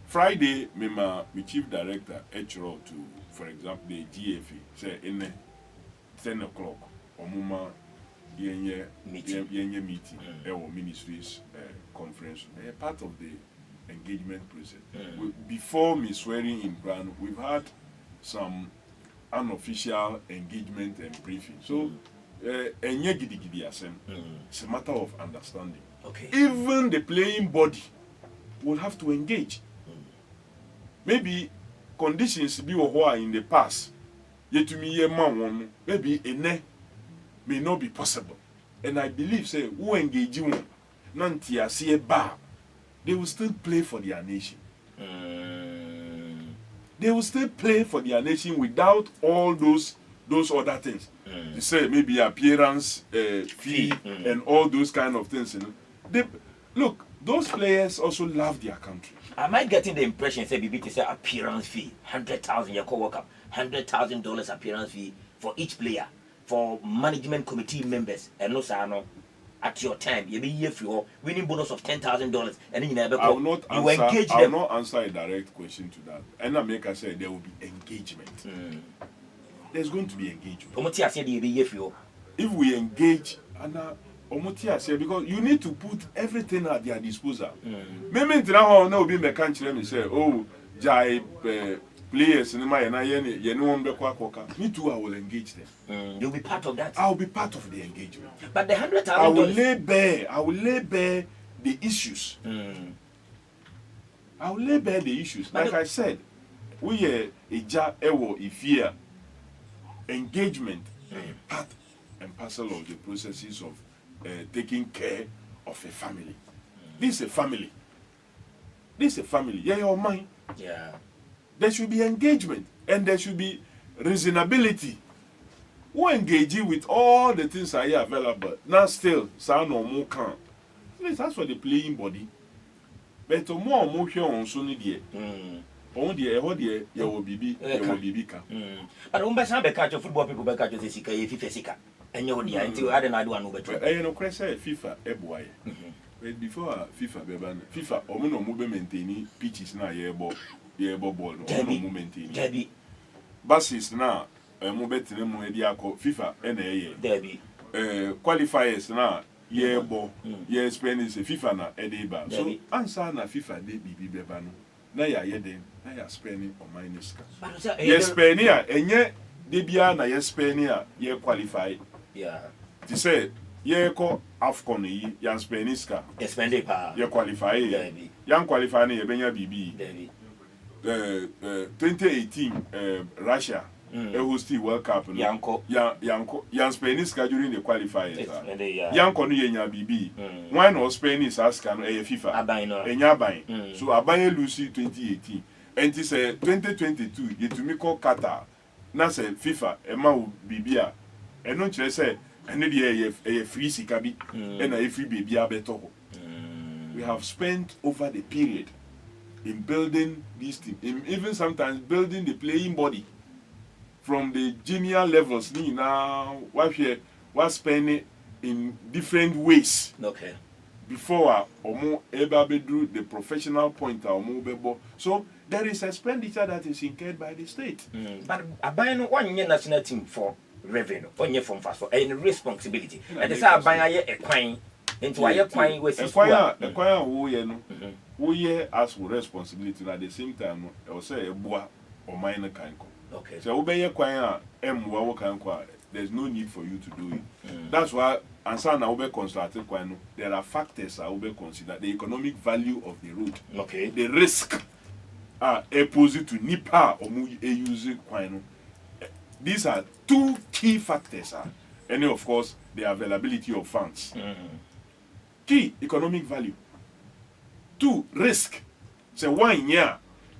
Friday, my chief director, HRO to, for example, the GFA, say in 10 o'clock, or Muma, meeting, or ministries conference, part of the engagement process. Before me swearing in Brown, we've had some unofficial engagement and briefing. So, it's a matter of understanding. Okay. Even the playing body will have to engage. Maybe conditions be in the past, yet to me, maybe may not be possible. And I believe, say, who engage you, Nantia, see a bar, they will still play for their nation. They will still play for their nation without all those other things. You say maybe appearance fee and all those kind of things. Look, those players also love their country. Am I getting the impression say BB say appearance fee, 100,000 your co-work up, $100,000 appearance fee for each player, for management committee members, and no sano. At your time, you be here for winning bonus of $10,000, and then you never I will not answer a direct question to that. And I make I say there will be engagement. There's going to be engagement. If we engage, because you need to put everything at their disposal. Maybe now be me country me say, oh, jai players in my and you know me too, I will engage them. You'll be part of that. I'll be part of the engagement. But the $100,000 I will lay bare the issues. I will lay bare the issues. But like I said, we are a fear engagement part and parcel of the processes of taking care of a family. This is a family. This is a family. Yeah, your mind. Yeah. There should be engagement and there should be reasonability. Who engage you with all the things that are available. Now still, sound or more can. Please ask for the playing body. But more here on Sunday dear. On the dear, you will be ka. But when Bessan catch football people back at the Sika, FIFA, and you dear until I don't know over to I know Cressa FIFA a boy. But before FIFA beban, FIFA or no move maintaining pitches now, yeah, ball, or no maintaining. Debbie. Buses now, a move better than Diaco, FIFA, and a Debbie. Qualifiers now, yeah, ball, yeah, Spanish, FIFA na Ediba. So, answer na FIFA de Bibi Bebano. Na ya then, na ya spending on minus. Yes, Spania, and yet, Debiana, yes, Spania, yeah, qualify. Yeah. To say, yeah, call Afcon, yan Spaniska. Yes, Spanish, You qualify, young qualifying, you benya BB. 2018, Russia, hosted World Cup. Young Spanish during the qualifiers. Young Konya BB. One or Spanish ask a FIFA. And Yabai. So Abaye Lucy 2018. And this 2022, you to me call Qatar. Now say FIFA, Emma BB. And not just say, and a free sikabi and a free baby abeto. We have spent over the period in building this team, even sometimes building the playing body from the junior levels. Now, what spending in different ways. Okay. Before Omo able to do the professional point Omo. So there is expenditure that is incurred by the state. But I buy no one national team for revenue, on your from fast and responsibility. And the side buy a coin into a coin with a coin who ye as for responsibility at the same time, I will say a boa or minor canco. Okay. So obey a choir there's no need for you to do it. That's why answer now be constructed kwano. There are factors I will consider the economic value of the road. Okay. The risk opposite to nipa or using kwano. These are two key factors. And of course the availability of funds. Key economic value. Two, risk. So 1 year,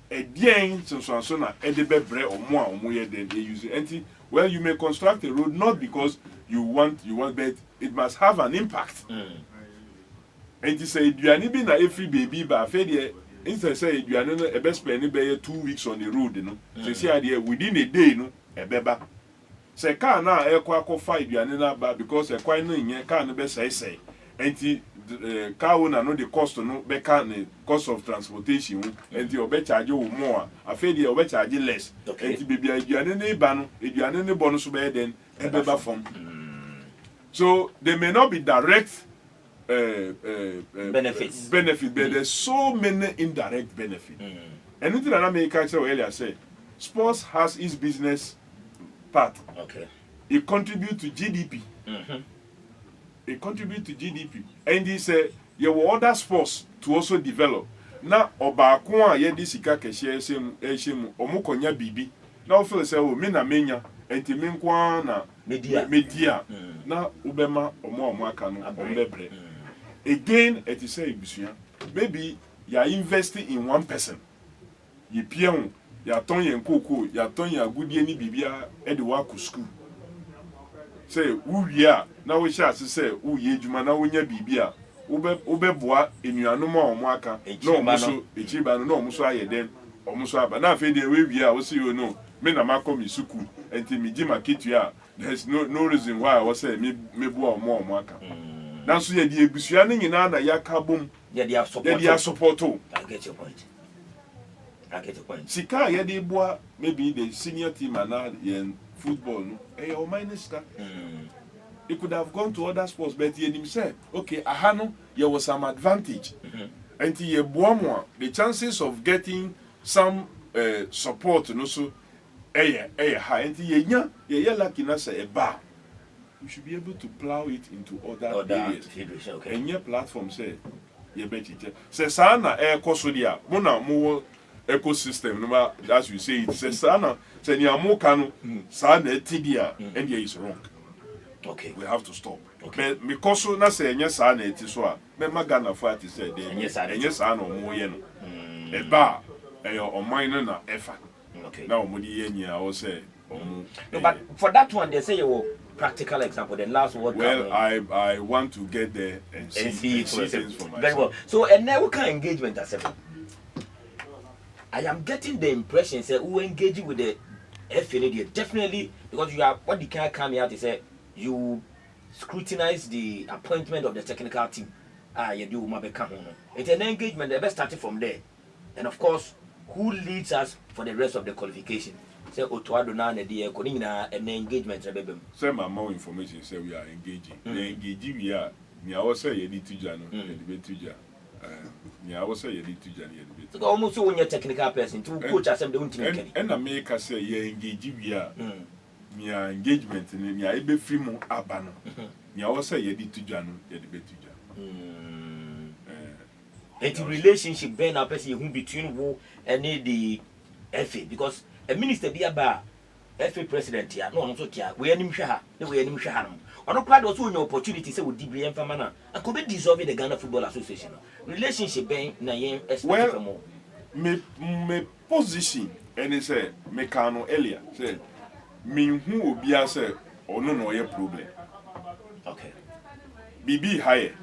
a day so na edebe bre or more than they use it. Well, you may construct a road not because you want, but it must have an impact. And you say you are not being a free baby, but failure. Instead, say you are not a best spending 2 weeks on the road, you know. So see idea within a day, no, a beba. Say car now a quack fight you are not because a quite no in your car no best say. And car owner know the cost no be the cost of transportation and you be charge you more after you be charge less and baby aduane ne ba no aduane ne bo no so be den e be ba form. So they may not be direct benefits, but there's so many indirect benefits. Anything that America say earlier say sports has its business part. Okay. It contributes to GDP. It contributes to GDP. And he said, you will other sports to also develop. Now, Obakwa, ye disika keshe eshim, omukonya bibi. Now, feel say, oh, mena menya, and timenkwa na media. Now, ubema, omwaka no, ombebre. Again, it is say, maybe you are investing in one person. You pion, you are ton koko, you are ton ya goodie ni bibia, edwaku school. Say, who ya? Now we shall say, who ye, Jumana, when you be beer. Ube bois in your no more marker. No, Musso, a chiban, no Musa, then, or Musa, but now fade away. We are, see you know. Mena Marco Misuku, and Timijima Kitia. There's no reason why I was saying, me boa more marker. Now, so ye, the Busianing in Anna Yakabum, yeah, they have support. I get your point. Sika, ye, de bois, maybe the senior team and football, no, or minister. He could have gone to other sports, but he himself, okay, ahano, there was some advantage. And he the chances of getting some support no so high and ye lucky na say a bar. We should be able to plow it into other areas. Okay. And your platform say ye bet it. Say sana cost dia mona mo ecosystem no as you say it say sana say ni amoka no sana etibia and there is wrong. Okay. We have to stop. Okay. But because na say nya sana eti so a me magana for ati say dey enye sana mo ye no. E ba o mine na efa. Okay. Now mo di ye nya o say no, but for that one they say you practical example the last word. Well, I want to get there and see things for myself. Very well. So and now what kind of engagement as I am getting the impression say who engaging with the FNA definitely because you are what the can come out is say you scrutinize the appointment of the technical team. You do mabeka hono. It's an engagement the best starting from there. And of course, who leads us for the rest of the qualification? Say Otuado na na dey ko ni na an engagement rebebem. Say my more information say we are engaging. We engaging we are. Me I say you need to no. You need to me I say you need to you need to. So almost when you technical person to coach asem dey untimi. And America say you engaging we are. Me engagement me I be free mo aba no. Me I say you need to no. You need to. The relationship ben a person who between who and the FA because a minister be aba FA president here no no so tia we anim hwe ha na we anim hwe ha no ono kwade also any opportunity say we dibri emfama na and could be dissolve the Ghana Football Association relationship ben na yen expect from more me position and say me kanu earlier say me hu obi a say ono no ye problem okay bibi higher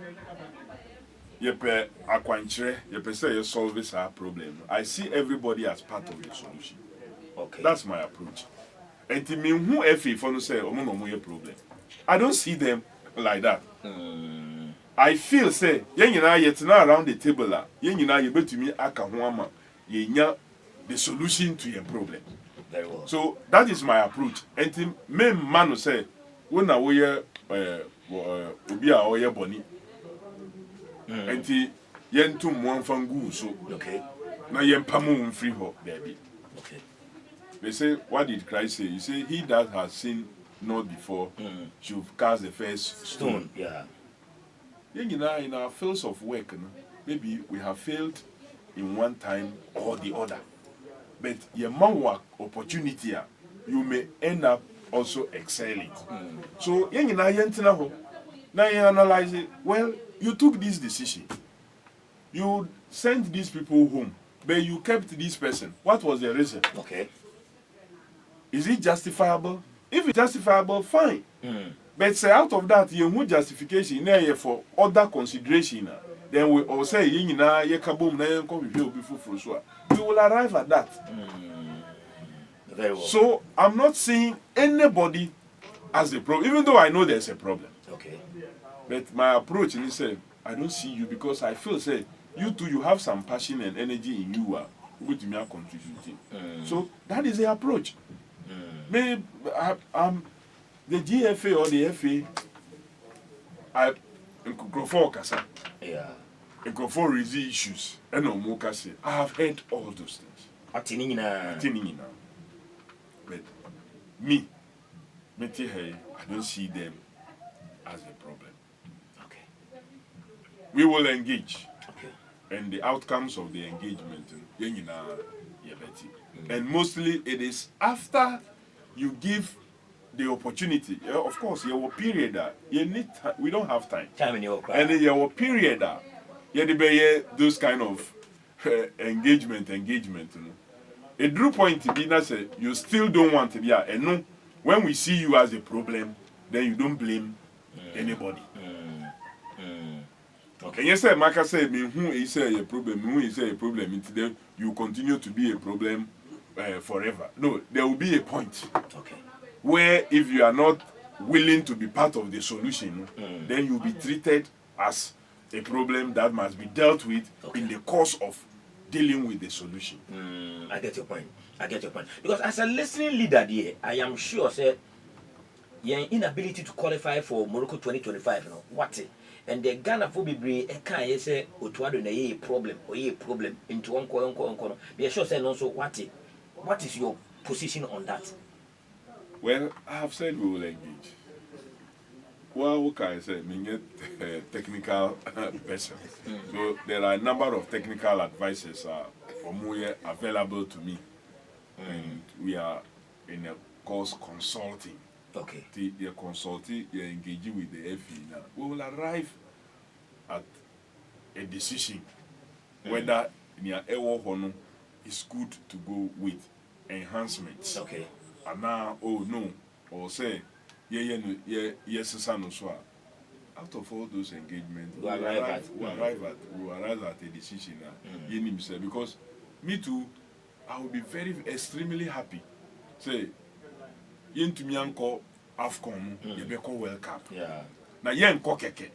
yepe akwanchire yepe say you solve this problem. I see everybody as part of the solution. Okay. That's my approach. And to me who FA for no say omo no mo problem. I don't see them like that. I feel say yen nyina yetna around the table la yen nyina ye betumi aka ho ama ye nya the solution to your problem. Very well. So that is my approach. And to me man say when na wo ye obi a o ye boni enti yentum mo fangu so okay na yempamu free ho baby okay they say what did Christ say? He say he that has seen not before should cast the first stone. Yeah, in our fields of work maybe we have failed in one time or the other but your man work opportunity you may end up also excelling so yentina ho now you analyze it well. You took this decision. You sent these people home, but you kept this person. What was the reason? Okay. Is it justifiable? If it's justifiable, fine. But say out of that, you want justification for other consideration. Then we all say, we will arrive at that. Very well. So I'm not seeing anybody as a problem, even though I know there's a problem. Okay. But my approach is say I don't see you because I feel say you too you have some passion and energy in you which me are contributing. So that is the approach. Maybe the GFA or the FA I go for kasa. Yeah. Go for easy issues. And no more kasa. I have heard all those things. Atini na. But me I don't see them as a problem. We will engage. Okay. And the outcomes of the engagement, and mostly it is after you give the opportunity. Of course, your period you need. We don't have time. Time in your and your period, those kind of engagement. A true point to be that you still don't want to be and no. When we see you as a problem, then you don't blame anybody. Okay. And yes, sir, Maka said, me who is a problem, who is a problem, and today you continue to be a problem forever. No, there will be a point where if you are not willing to be part of the solution, then you'll be treated as a problem that must be dealt with in the course of dealing with the solution. I get your point. Because as a listening leader there, I am sure, sir, your inability to qualify for Morocco 2025, you know, what? And the Ghana for be a kind say Otuado na ye problem or ye problem into unko. Be sure say no so what What is your position on that? Well, I have said we will engage. Well, what can I say? I get technical person. So there are a number of technical advices available to me, and we are in a course consulting. Okay. You're consulting, you're engaging with the FE now. We will arrive at a decision whether near Ewo Hono is good to go with enhancements. Okay. And now, oh no, or say, yes, son, so out of all those engagements, we arrive at a decision now. Because me too, I will be extremely happy. Say, into me uncle AFCON, Yebeko World Cup. Yeah. Now, yen kokeke.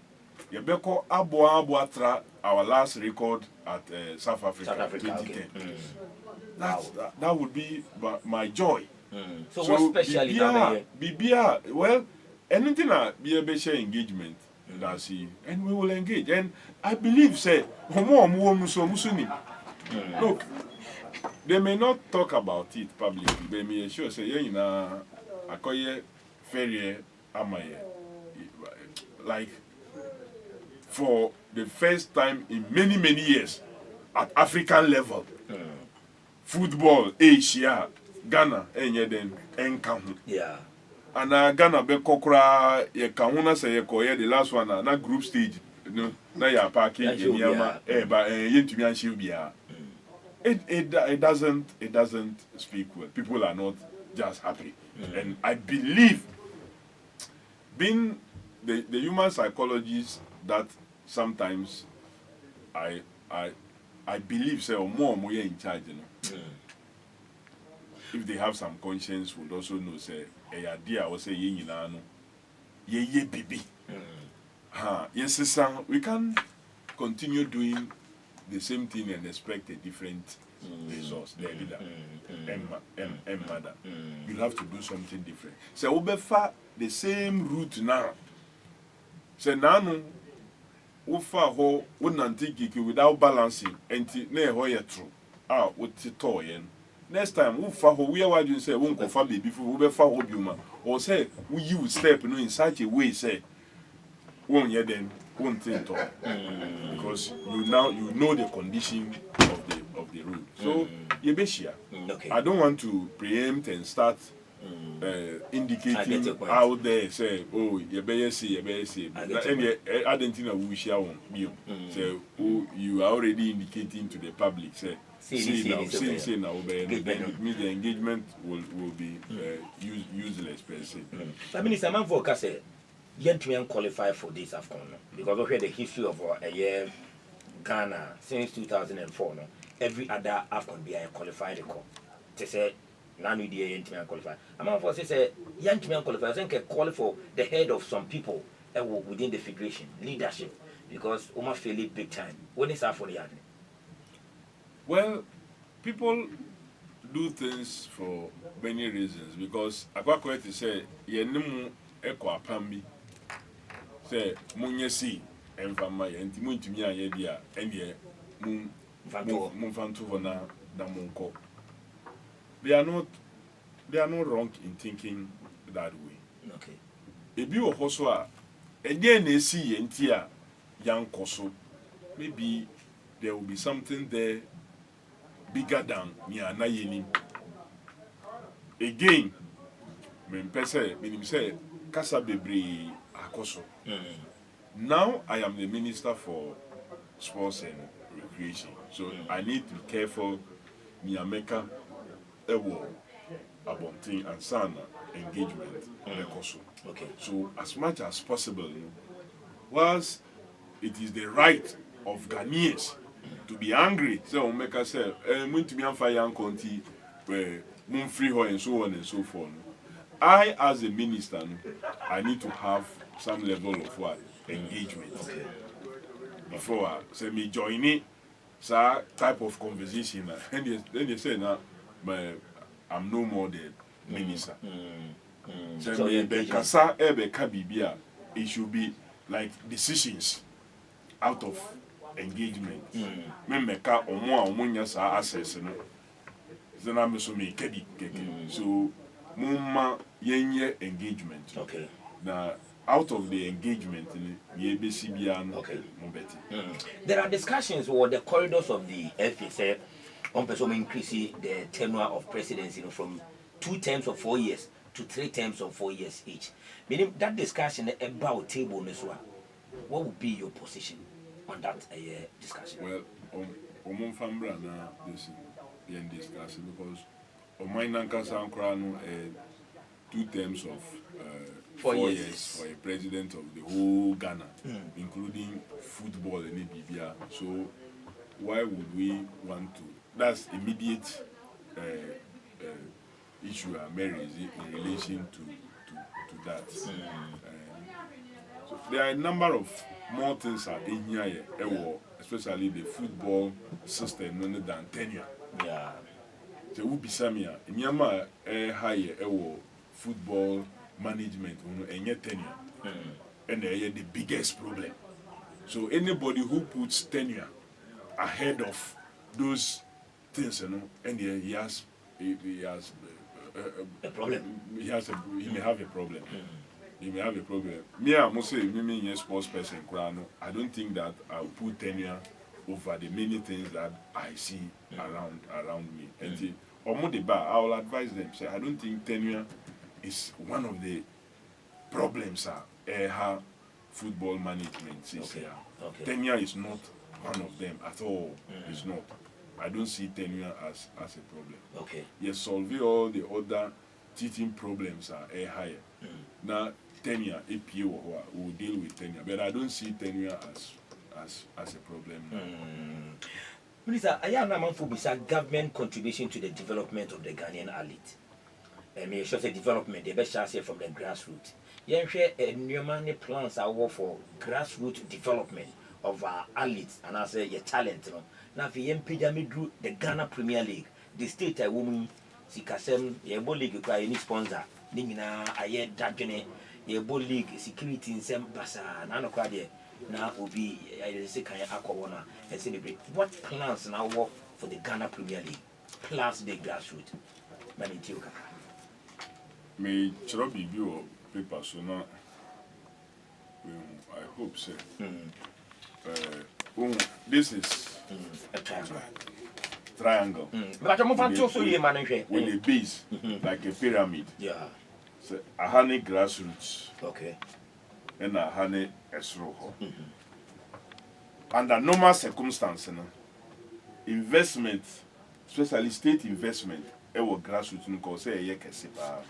Yebeko abo tra our last record at South Africa 2010. Okay. That would be my joy. So what specially Bibia, well, anything be a share engagement, that's it, and we will engage. And I believe, say, look, they may not talk about it publicly, but me sure say, yeah, you know, I call you ferry, like for the first time in many years at African level, football, Asia. Ghana enkahu. Yeah. And Ghana be kokra ye kahuna say ye koye the last one na group stage no na ya parking yama yentumi anhye bia. It doesn't speak well. People are not just happy. And I believe being the human psychologist that sometimes I believe say more in charge, you know. If they have some conscience, would also know say a idea or say ye no ye baby. Yes, sir, we can continue doing the same thing and expect a different resource. You'll have to do something different. So we the same route now. So now ufa ho wouldn't think without balancing and ne ho ye true. What it toy. Next time, we fa ho we are you say won't go for baby for we fa ho biuma or say we use step no in such a way say won't yet then won't think because you know the condition of the road. So Yebeshia, okay. I don't want to preempt and start indicating out there say oh yebeyesi and Argentina we share one say oh you are already indicating to the public say see now, it means the engagement will be useless per se. I mean, it's a man for Kase, Yentmian qualify for this AFCON because of the history of a year Ghana since 2004. No, every other AFCON be a qualified record. They say, none of the Yentmian qualify. A man for say, Yentmian qualify, I think a call for the head of some people within the federation, leadership, because Oma feel it big time. When is AFCON happening? Well, people do things for many reasons because Akwakwet say yenemu eko apambi say munyesi emfama enti muntumi anye dia ene mun fanto hona da munko. They are not wrong in thinking that way. Okay. Ebi wo hoso a ede na esi yenti a yankoso maybe there will be something there bigger than me and Nayeni. Again, menim say Kasa Bebre Akoso. Now I am the Minister for Sports and Recreation. So I need to be careful me America Ewo Abonting and Sana engagement Akoso. Okay. So as much as possible, whilst it is the right of Ghanaians to be angry, so make us say, "Mun to be on fire and conti, mun free her and so on and so forth." I, as a minister, I need to have some level of what engagement before I say me join it, so type of conversation. And then you say now, I'm no more the minister. So it should be like decisions out of engagement. Me meka omo a omo nya sa access no. Zena me so me kedi keke. So mumma yenye engagement. Okay. Now out of the engagement ye be CBN Okay. Mobeti. There are discussions or the corridors of the FA say on person increase the tenure of presidency, you know, from 2 terms of 4 years to 3 terms of 4 years each. Meaning that discussion about table Neswa, what would be your position on that discussion? Well, on Fambra now this in discussion because on my Nankasa Crown 2 terms of 4 years for a president of the whole Ghana, including football and Libya. So why would we want to? That's immediate issue Mary in relation to that. So there are a number of more things are in here, especially the football system rather than tenure. Yeah. So we be Samia, Nyama higher football management and yet tenure. And they are the biggest problem. So anybody who puts tenure ahead of those things, you know, and he has a problem. He may have a problem. He may have a problem. Me, I must say, me, a sports person, I don't think that I'll put tenure over the many things that I see around me. And on the bar, I will advise them. Say, I don't think tenure is one of the problems. How football management is here. Okay. Tenure is not one of them at all. It's not. I don't see tenure as a problem. Okay. Yes, solve all the other teaching problems are higher. Now tenure, APO will deal with tenure, but I don't see tenure as a problem. Minister, I am a for government contribution to the development of the Ghanaian elite. I mean, should say development, the best chance from the grassroots. You share new money plans are for grassroots development of our elites and I say your talent. Now, if you drew the Ghana Premier League, the state a woman, Sikasem, your league require any sponsor, Ningina, Aye Dajane, your league security in some Bassa, Nano Crade, now will be a second Aquawana and celebrate. What plans now work for the Ghana Premier League? Plus the grassroots. Manitioka. May Cherobi view paper so now. I hope so. This is a triangle. Triangle. But I'm also with a base like a pyramid. Yeah. So a honey grassroots. Okay. And a honey esroho. Under normal circumstances, investment, especially state investment, grassroots no say a yekese pa.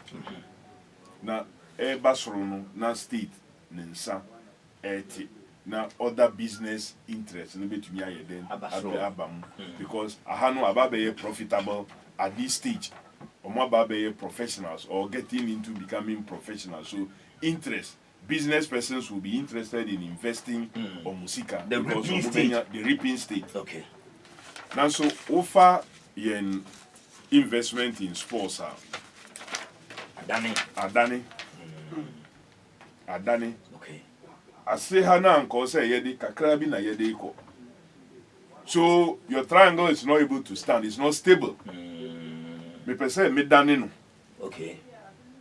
Na basro na state nensa na other business interests no betumi aye den abam because ahano ababe profitable at this stage omo ababe professionals or getting into becoming professionals, so interest business persons will be interested in investing on Musika because the reaping state. Okay. Now so offer yen investment in sports Adani. Okay. I say Hana and Kosa Yedi Kakrabi na Yediko. So your triangle is not able to stand, it's not stable. Me per se me danino. Okay.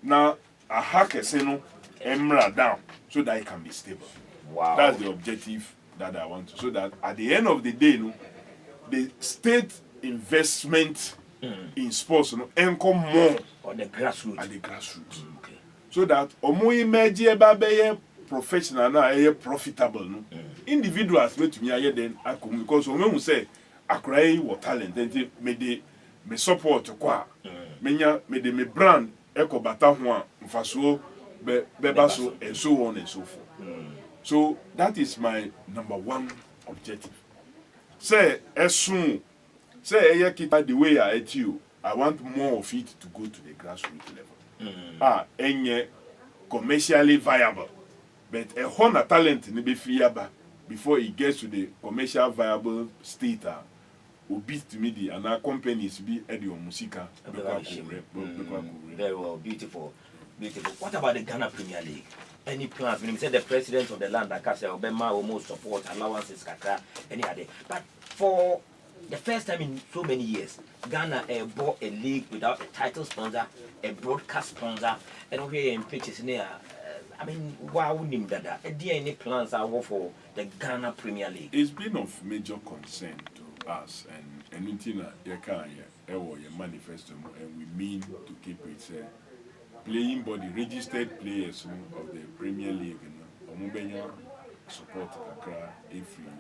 Now a hack a seno emra down so that it can be stable. Wow. That's the objective that I want to. So that at the end of the day, the state investment in sports income more on the grassroots. At the grassroots. Okay. So that omo imagine babe professional na profitable no. Individuals me to me aye then akom because omo say akrai what talent then me support kwa. Menya me de me brand eko bata ho a mfaso beba so and so on and so forth. So that is my number one objective. Say as soon say the way I at you, I want more of it to go to the grassroots level. Enye commercially viable. But a honor talent in the fiaba before it gets to the commercial viable state will be to me the and our companies be Edio Musika. Very well, beautiful. What about the Ghana Premier League? Any plans? When you said the president of the land, like I said, Obama almost support allowances, kakra, any other. But for The first time in so many years, Ghana bought a league without a title sponsor, a broadcast sponsor, and over here in pitches near. I mean, why wouldn't that? Any plans are for the Ghana Premier League? It's been of major concern to us, and anything that you can your manifesto, and we mean to keep it. Playing body, registered players of the Premier League, Omubenya support Accra every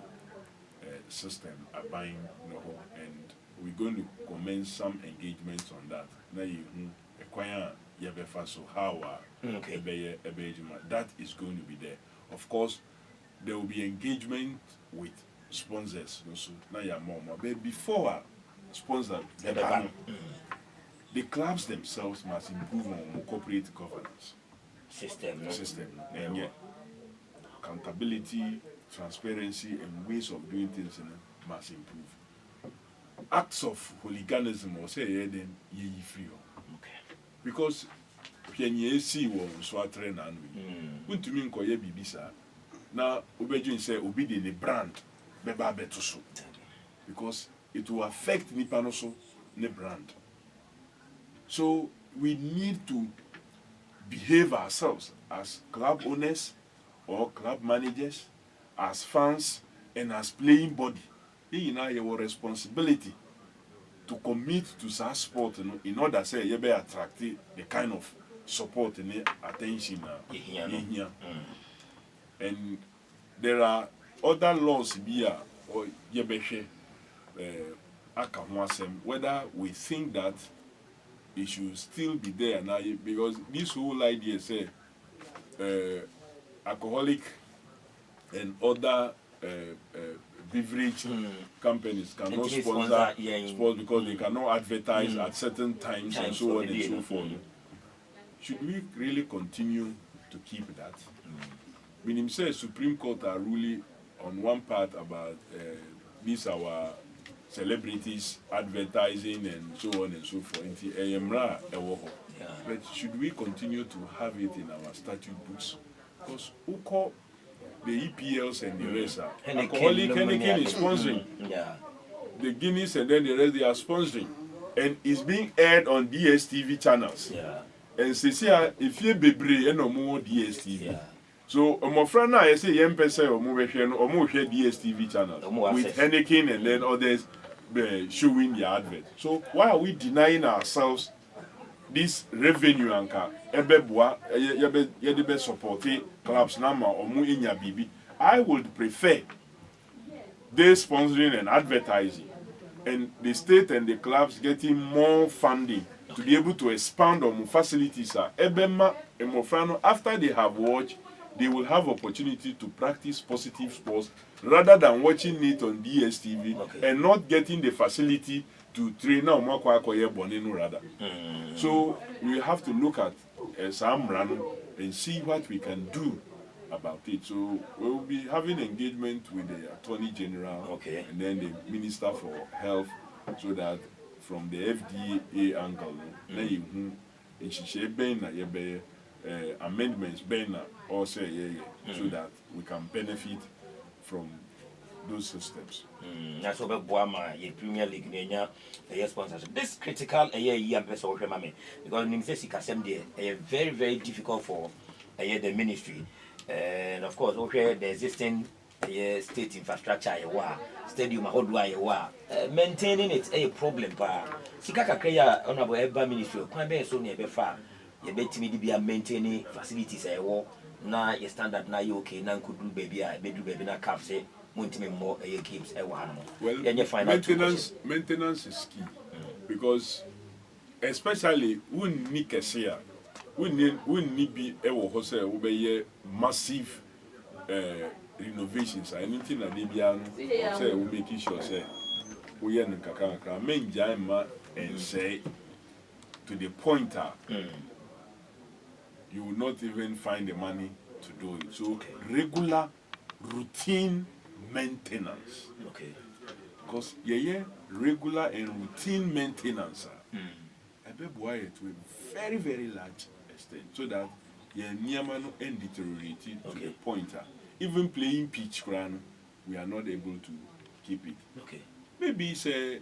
system are buying, and we're going to commence some engagements on that. Now you acquire so how that is going to be there. Of course, there will be engagement with sponsors. So now you're more, but before sponsor the clubs themselves must improve on corporate governance system. And accountability, transparency, and ways of doing things must improve. Acts of hooliganism or say then ye free. Because when you see one so train and we to mean koye bibisa now obejun say obi the brand beba beto so because it will affect nipa no so ne brand. So we need to behave ourselves as club owners or club managers, as fans, and as playing body. You know your responsibility to commit to such sport in order to say you be attract the kind of support and attention here. And there are other laws here or whether we think that it should still be there now because this whole idea say alcoholic and other beverage companies cannot sponsor sports because they cannot advertise at certain times and so on and so forth. Should we really continue to keep that? Meaning, say Supreme Court are ruling on one part about these our celebrities advertising and so on and so forth. But should we continue to have it in our statute books? Because who call the EPLs and the rest are alcoholic Henneken is sponsoring. The Guinness and then the rest they are sponsoring. And it's being aired on DSTV channels. And say if you be brave and no more DSTV. So my friend now I say young person or more share DSTV channels with Henneken and then others showing the advert. So why are we denying ourselves this revenue anka ebeboa yebe support clubs nama omu inya bibi? I would prefer they sponsoring and advertising and the state and the clubs getting more funding to be able to expand on facilities. Ebema emofrano after they have watched, they will have opportunity to practice positive sports rather than watching it on DSTV and not getting the facility to train now rather. So we have to look at Samran and see what we can do about it. So we will be having engagement with the Attorney General and then the Minister for Health so that from the FDA angle, amendments also so that we can benefit from those systems. That's what Premier League sponsorship. This critical year because very, very difficult for the ministry. And of course, the existing state infrastructure, stadium, maintaining it a problem. Sikaka Kaya honorable Eba ministry, Kwame so near far. You bet me to be maintaining facilities. Na your standard na you okay, na could do baby, I do baby na calf say, Muntime more a games. Well, maintenance is key because especially when Nick is here, we need be a massive renovations. Anything that they be say we make sure say we are in Kakaka, main jama and say to the pointer. You will not even find the money to do it. So regular, routine maintenance. Because regular and routine maintenance. I bet boy it to a very, very large extent. So that Niamano and deteriorated to the pointer. Even playing pitch crown, we are not able to keep it. maybe say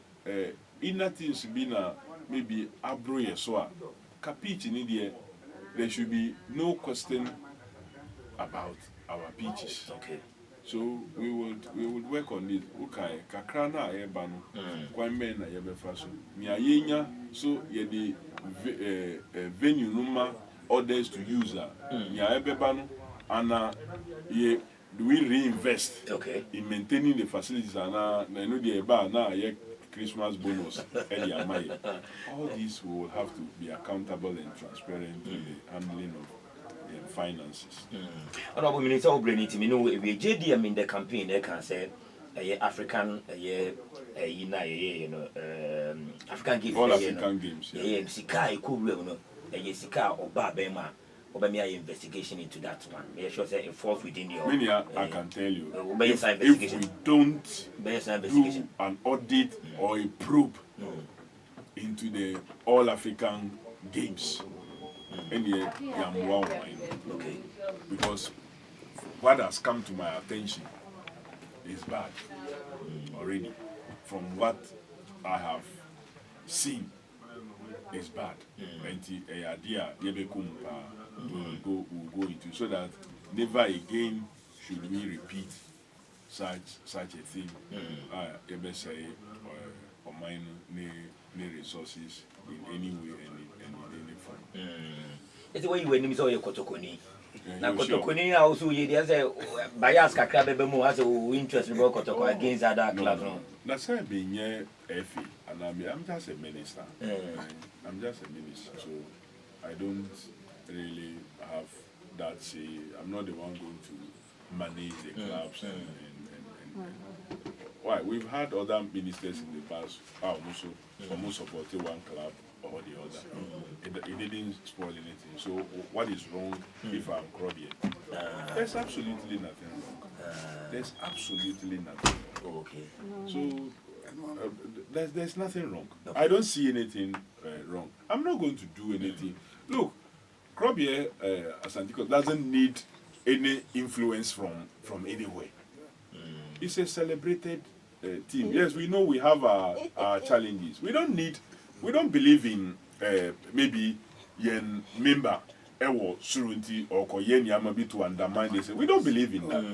inner things be na maybe abro yeswa kapich in India there should be no question about our beaches. Okay. So we would work on it. Okay, kakra na ayeba no. Kwan men na yebefa so. Nia yenya so ye the venue numa others to use nia ebeba no and ye do we reinvest in maintaining the facilities and na no the eba na ye Christmas bonus all these will have to be accountable and transparent in the handling of finances. Honorable Minister Obreniti, me know we JDM in the campaign they can say African you know African games all African games sika ikuwe no sika oba bema obamia investigation into that one. Make sure say it falls within your I can tell you if we don't do an audit or a probe into the all African games okay, because what has come to my attention is bad already. From what I have seen is bad. We'll go into so that never again should we repeat such a thing. Or mine resources in any way and in any form. It's the way you were named your Kotokoni. Now, Kotokoni also, you say, bias kakra mo has a interest in Kotoko against other clubs. That's why being here, Effie, and I'm just a minister. I'm just a minister, so I don't really have that say. I'm not the one going to manage the clubs why we've had other ministers in the past almost supported one club or the other. It didn't spoil anything. So what is wrong if I'm Kofi? There's absolutely nothing wrong. There's absolutely nothing wrong. Okay. So there's nothing wrong. Okay. I don't see anything wrong. I'm not going to do anything. Look, Kofi Asantiko doesn't need any influence from anywhere. It's a celebrated team. Yes, we know we have our challenges. We don't believe in maybe yen member ewo surunti or koyen yamabi to undermine this. We don't believe in that.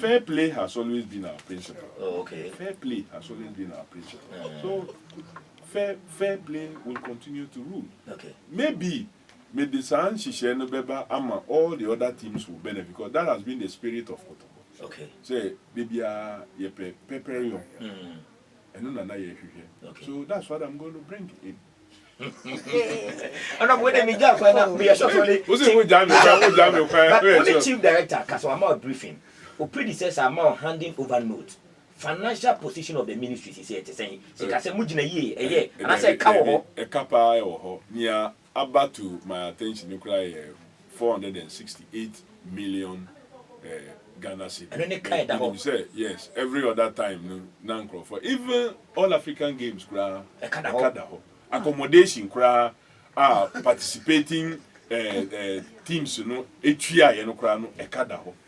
Fair play has always been our principle. Oh, okay. Fair play has always been our principle. So fair play will continue to rule. Okay. Maybe Medisan Shisheno Beba Ama all the other teams will benefit because that has been the spirit of Koto. Okay. Say maybe ye prepare you. Okay. So that's what I'm going to bring in. I'm not waiting. Me just find out. We are shortly. Who's the chief director? Because I'm out briefing. Or predecessor, I'm out handing over notes. Financial position of the ministry is here to say. So I say mujina ye, and I say kawo. A kappa or near about to my attention. You cry 468 million. Ghana cedi. And then you say yes. Every other time, no, for even all African games, accommodation, participating teams,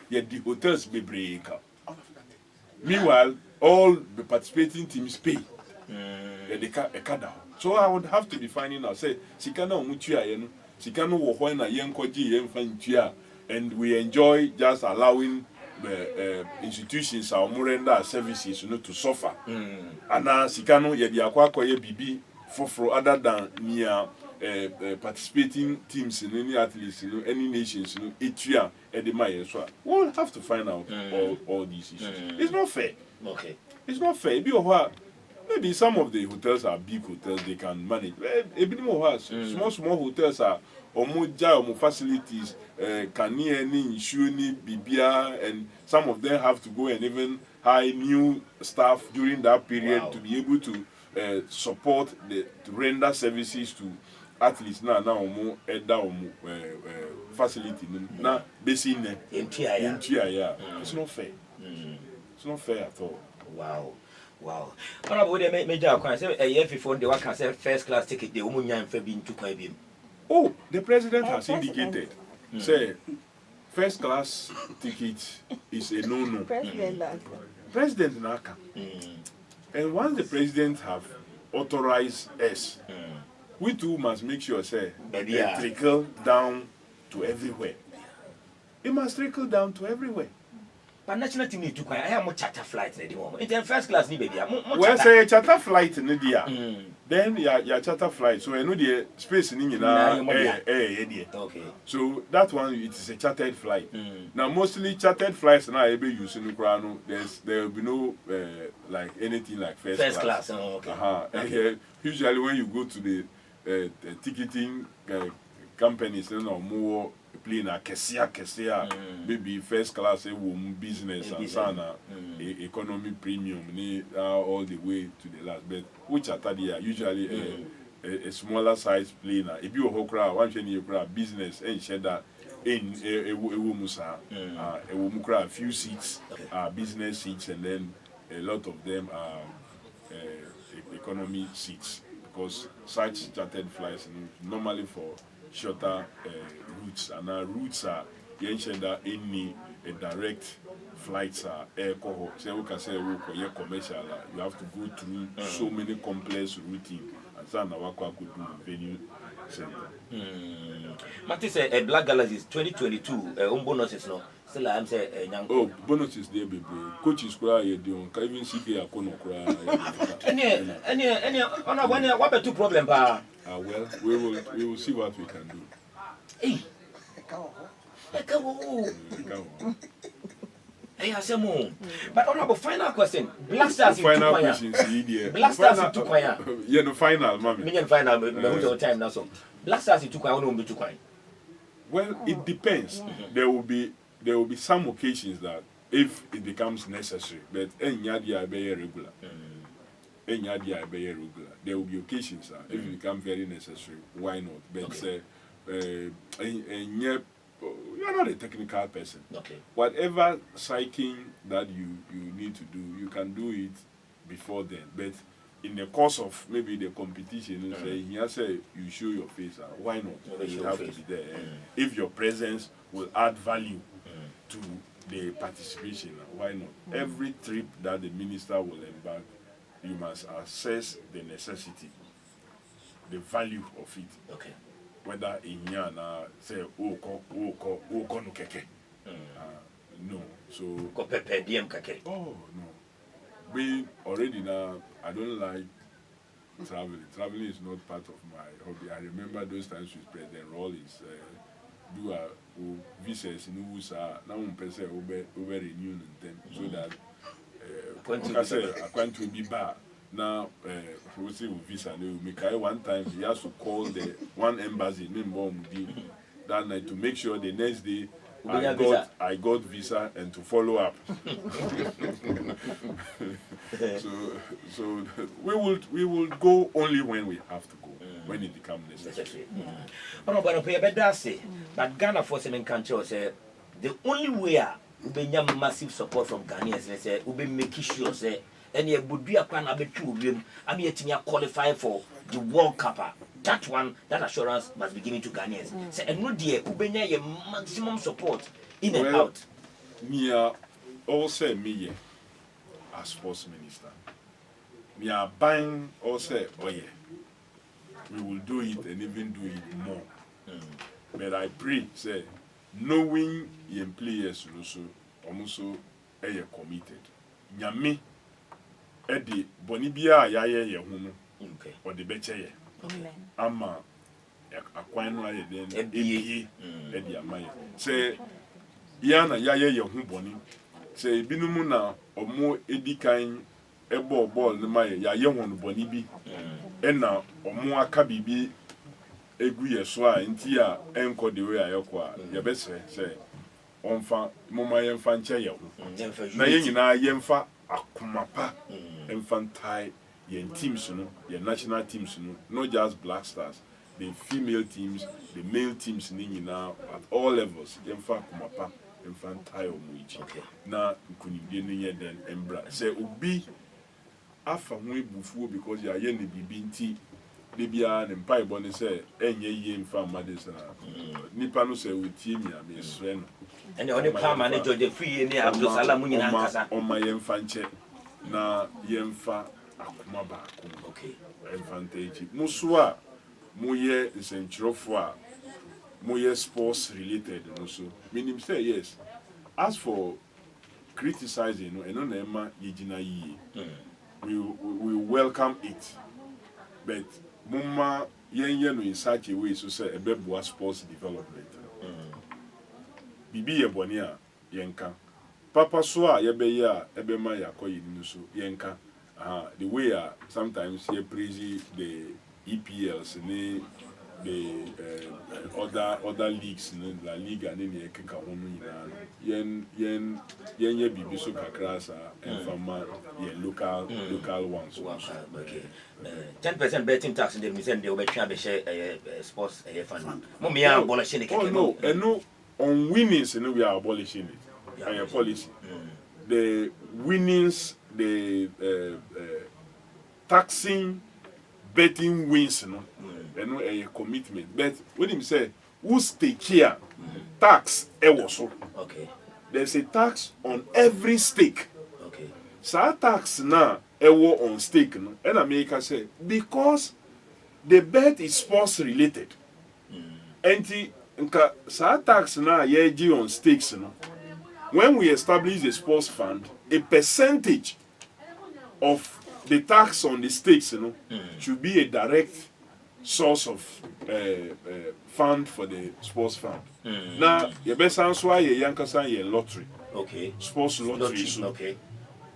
yet the hotels be break. Meanwhile, all the participating teams pay. So I would have to be finding out. Say, Sikano Mutua, Sikano Wohona Yenkoji Yenfantia, and we enjoy just allowing institutions or render services to suffer. And now Sikano Yediakwa ye bibi for other than near participating teams in any athletes, any nations, Etria, Edema, so we'll have to find out all these issues. It's not fair. Okay. It's not fair. Maybe some of the hotels are big hotels, they can manage. A bit more small hotels are omo facilities, can any insurance, BBR, and some of them have to go and even hire new staff during that period to be able to support to render services to athletes. Now facility now basically it's not fair. It's not fair at all. Wow. Honorable, they major say a year before the one can say first class ticket, the Umunya and Fabin to Quaibim. Oh, the president has indicated. Say, first class ticket is a no-no. President Naka. And once the president have authorized us, we too must make sure say it trickle down to everywhere. It must trickle down to everywhere. But national team need to I have more charter flights anymore. In the first class, baby. Well, say charter flight in the then your charter flight. So I know the space in okay. So that one it is a chartered flight. Now mostly chartered flights now able using the crown. There will be no like anything like first class. Okay. Okay. Usually when you go to the ticketing companies, you know more plane a kesia maybe first class business and sana economy premium all the way to the last, but which are usually a smaller size plane if you hokra one you business and cheddar in a few seats business seats, and then a lot of them are economy seats, because such chartered flights normally for shorter routes, and our routes are any direct flights are air cohort. Say we can say we commercial. You have to go through so many complex routine, and so now could do venue center. Matisse, a Black Galaxies 2022 bonuses no. Still I'm say bonuses there, baby. Coaches cry you don't even CPA kono cry. Any what about two problem pa? Well, we will see what we can do. Hey, hey, I say more. But on our final question, Black Stars in final questions, Black Stars in Tukwaya. Yeah, the final, mommy. Me final, me your time now so. Black Stars in Tukwaya no be Tukwaya. Well, it depends. There will be some occasions that if it becomes necessary, but any be regular. There will be occasions if it becomes very necessary. Why not? But you're not a technical person. Okay. Whatever psyching that you need to do, you can do it before then. But in the course of maybe the competition, say you show your face. Why not? You have to be there. If your presence will add value to the participation, why not? Every trip that the minister will embark, you must assess the necessity, the value of it. Okay. Whether in Yana say no keke. No. So oh no. We already now I don't like traveling. Traveling is not part of my hobby. I remember those times with President Rawlings. Do a visas in USA now person over renew them so that I can't to be bad. Now, we see visa. One time he has to call the one embassy that night to make sure the next day I got visa and to follow up. so we will go only when we have to go, when it becomes necessary. But Ghana for some country say the only way we have massive support from Ghanaians say we be making sure say any would be a plan I'm yet to qualify for the World Cup. That one, that assurance must be given to Ghanaians. Say and no dear ubenya your maximum support in and out. Me also me as sports minister. Me are buying also we will do it and even do it more. But I pray say knowing your players also committed. Nyame Eddie Bonibia yaye hunu or the beche ama akwanu aye den ebie Eddie amaye say yana yaye hu boni say binumu na omo edikan ebo ball ne maye yaye hunu boni bi na omo aka bibi egu yeso a nti a enko de we ayekwa ye bese say onfa moma yemfa nche ye hu na ye nyina yemfa akumapa infantile yen teams yen national teams not just Black Stars, the female teams, the male teams now at all levels yemfa akumapa infantile muichi na kunimde ne den embra say obi afa ho ebufuo because ya ye ne bibi nti de bia ne mpai bo ne say enye ye mfa amade sa nipa no say otie mi amesre no ene oni pa manager de free ni Abdul Salam nyina nkasa o ma yemfa nche na yemfa akoma baako Okay. advantage muso a moyɛ nsɛnkyerɛfo a moyɛ sports related no so meaning say yes as for criticizing no ɛno na ɛma yɛgyina yie we welcome it but mumma yɛnyɛ no in such a way so sɛ ɛbɛboa sports development bibi yɛ bɔne a yɛnka papa so a yɛbɛyɛ a ɛbɛma yɛakɔ yɛni no so yɛnka the way sometimes you praise the EPLs and the other leagues, La Liga and the Keka Honu yen bibi so kakrasa and from local ones. Okay. 10% betting tax in the museum they will share sports fund. We are abolishing it. Oh no, and no on winnings and we are abolishing it. And policy. The winnings, the taxing betting wins, no, and a commitment. But when him say, who stake here, tax also. Okay. There's a tax on every stake. Okay. So tax now on stake, no, and America say because the bet is sports related. And the tax now ye on stakes, no. When we establish a sports fund, a percentage of the tax on the stakes should be a direct source of fund for the sports fund. Now, you best answer ye yankasa ye lottery. Okay. Sports lottery. Okay.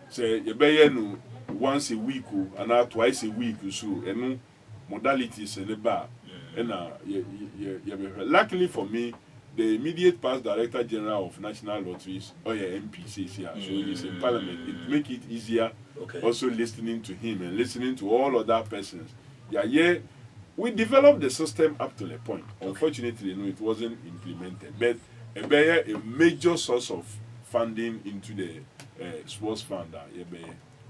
Say you be no once a week and twice a week so and modalities in the bar. And luckily for me, the immediate past director general of national lotteries, MPC, so he's in parliament. It make it easier. Okay. Also listening to him and listening to all other persons. Yeah. We developed the system up to the point. Unfortunately, it wasn't implemented. But a major source of funding into the sports fund,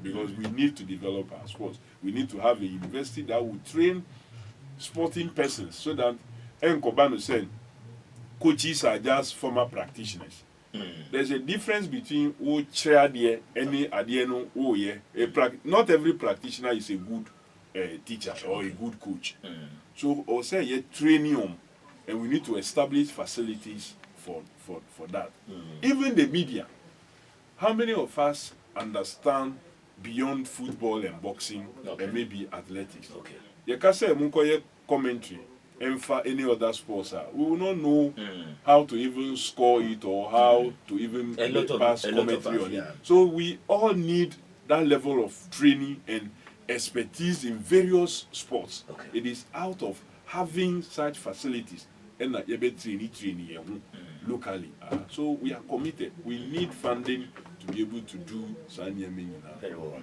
because we need to develop our sports. We need to have a university that will train sporting persons so that Nkobano said coaches are just former practitioners. There's a difference between who chair there, any adieno, not every practitioner is a good teacher or a good coach. So, or say, training, and we need to establish facilities for that. Even the media, how many of us understand beyond football and boxing and maybe athletics? Okay. You can say, Munkoye commentary. And for any other sports, we will not know how to even score it or how to even pass commentary on it. So we all need that level of training and expertise in various sports. Okay. It is out of having such facilities and training locally. So we are committed. We need funding to be able to do Sanya. Very well.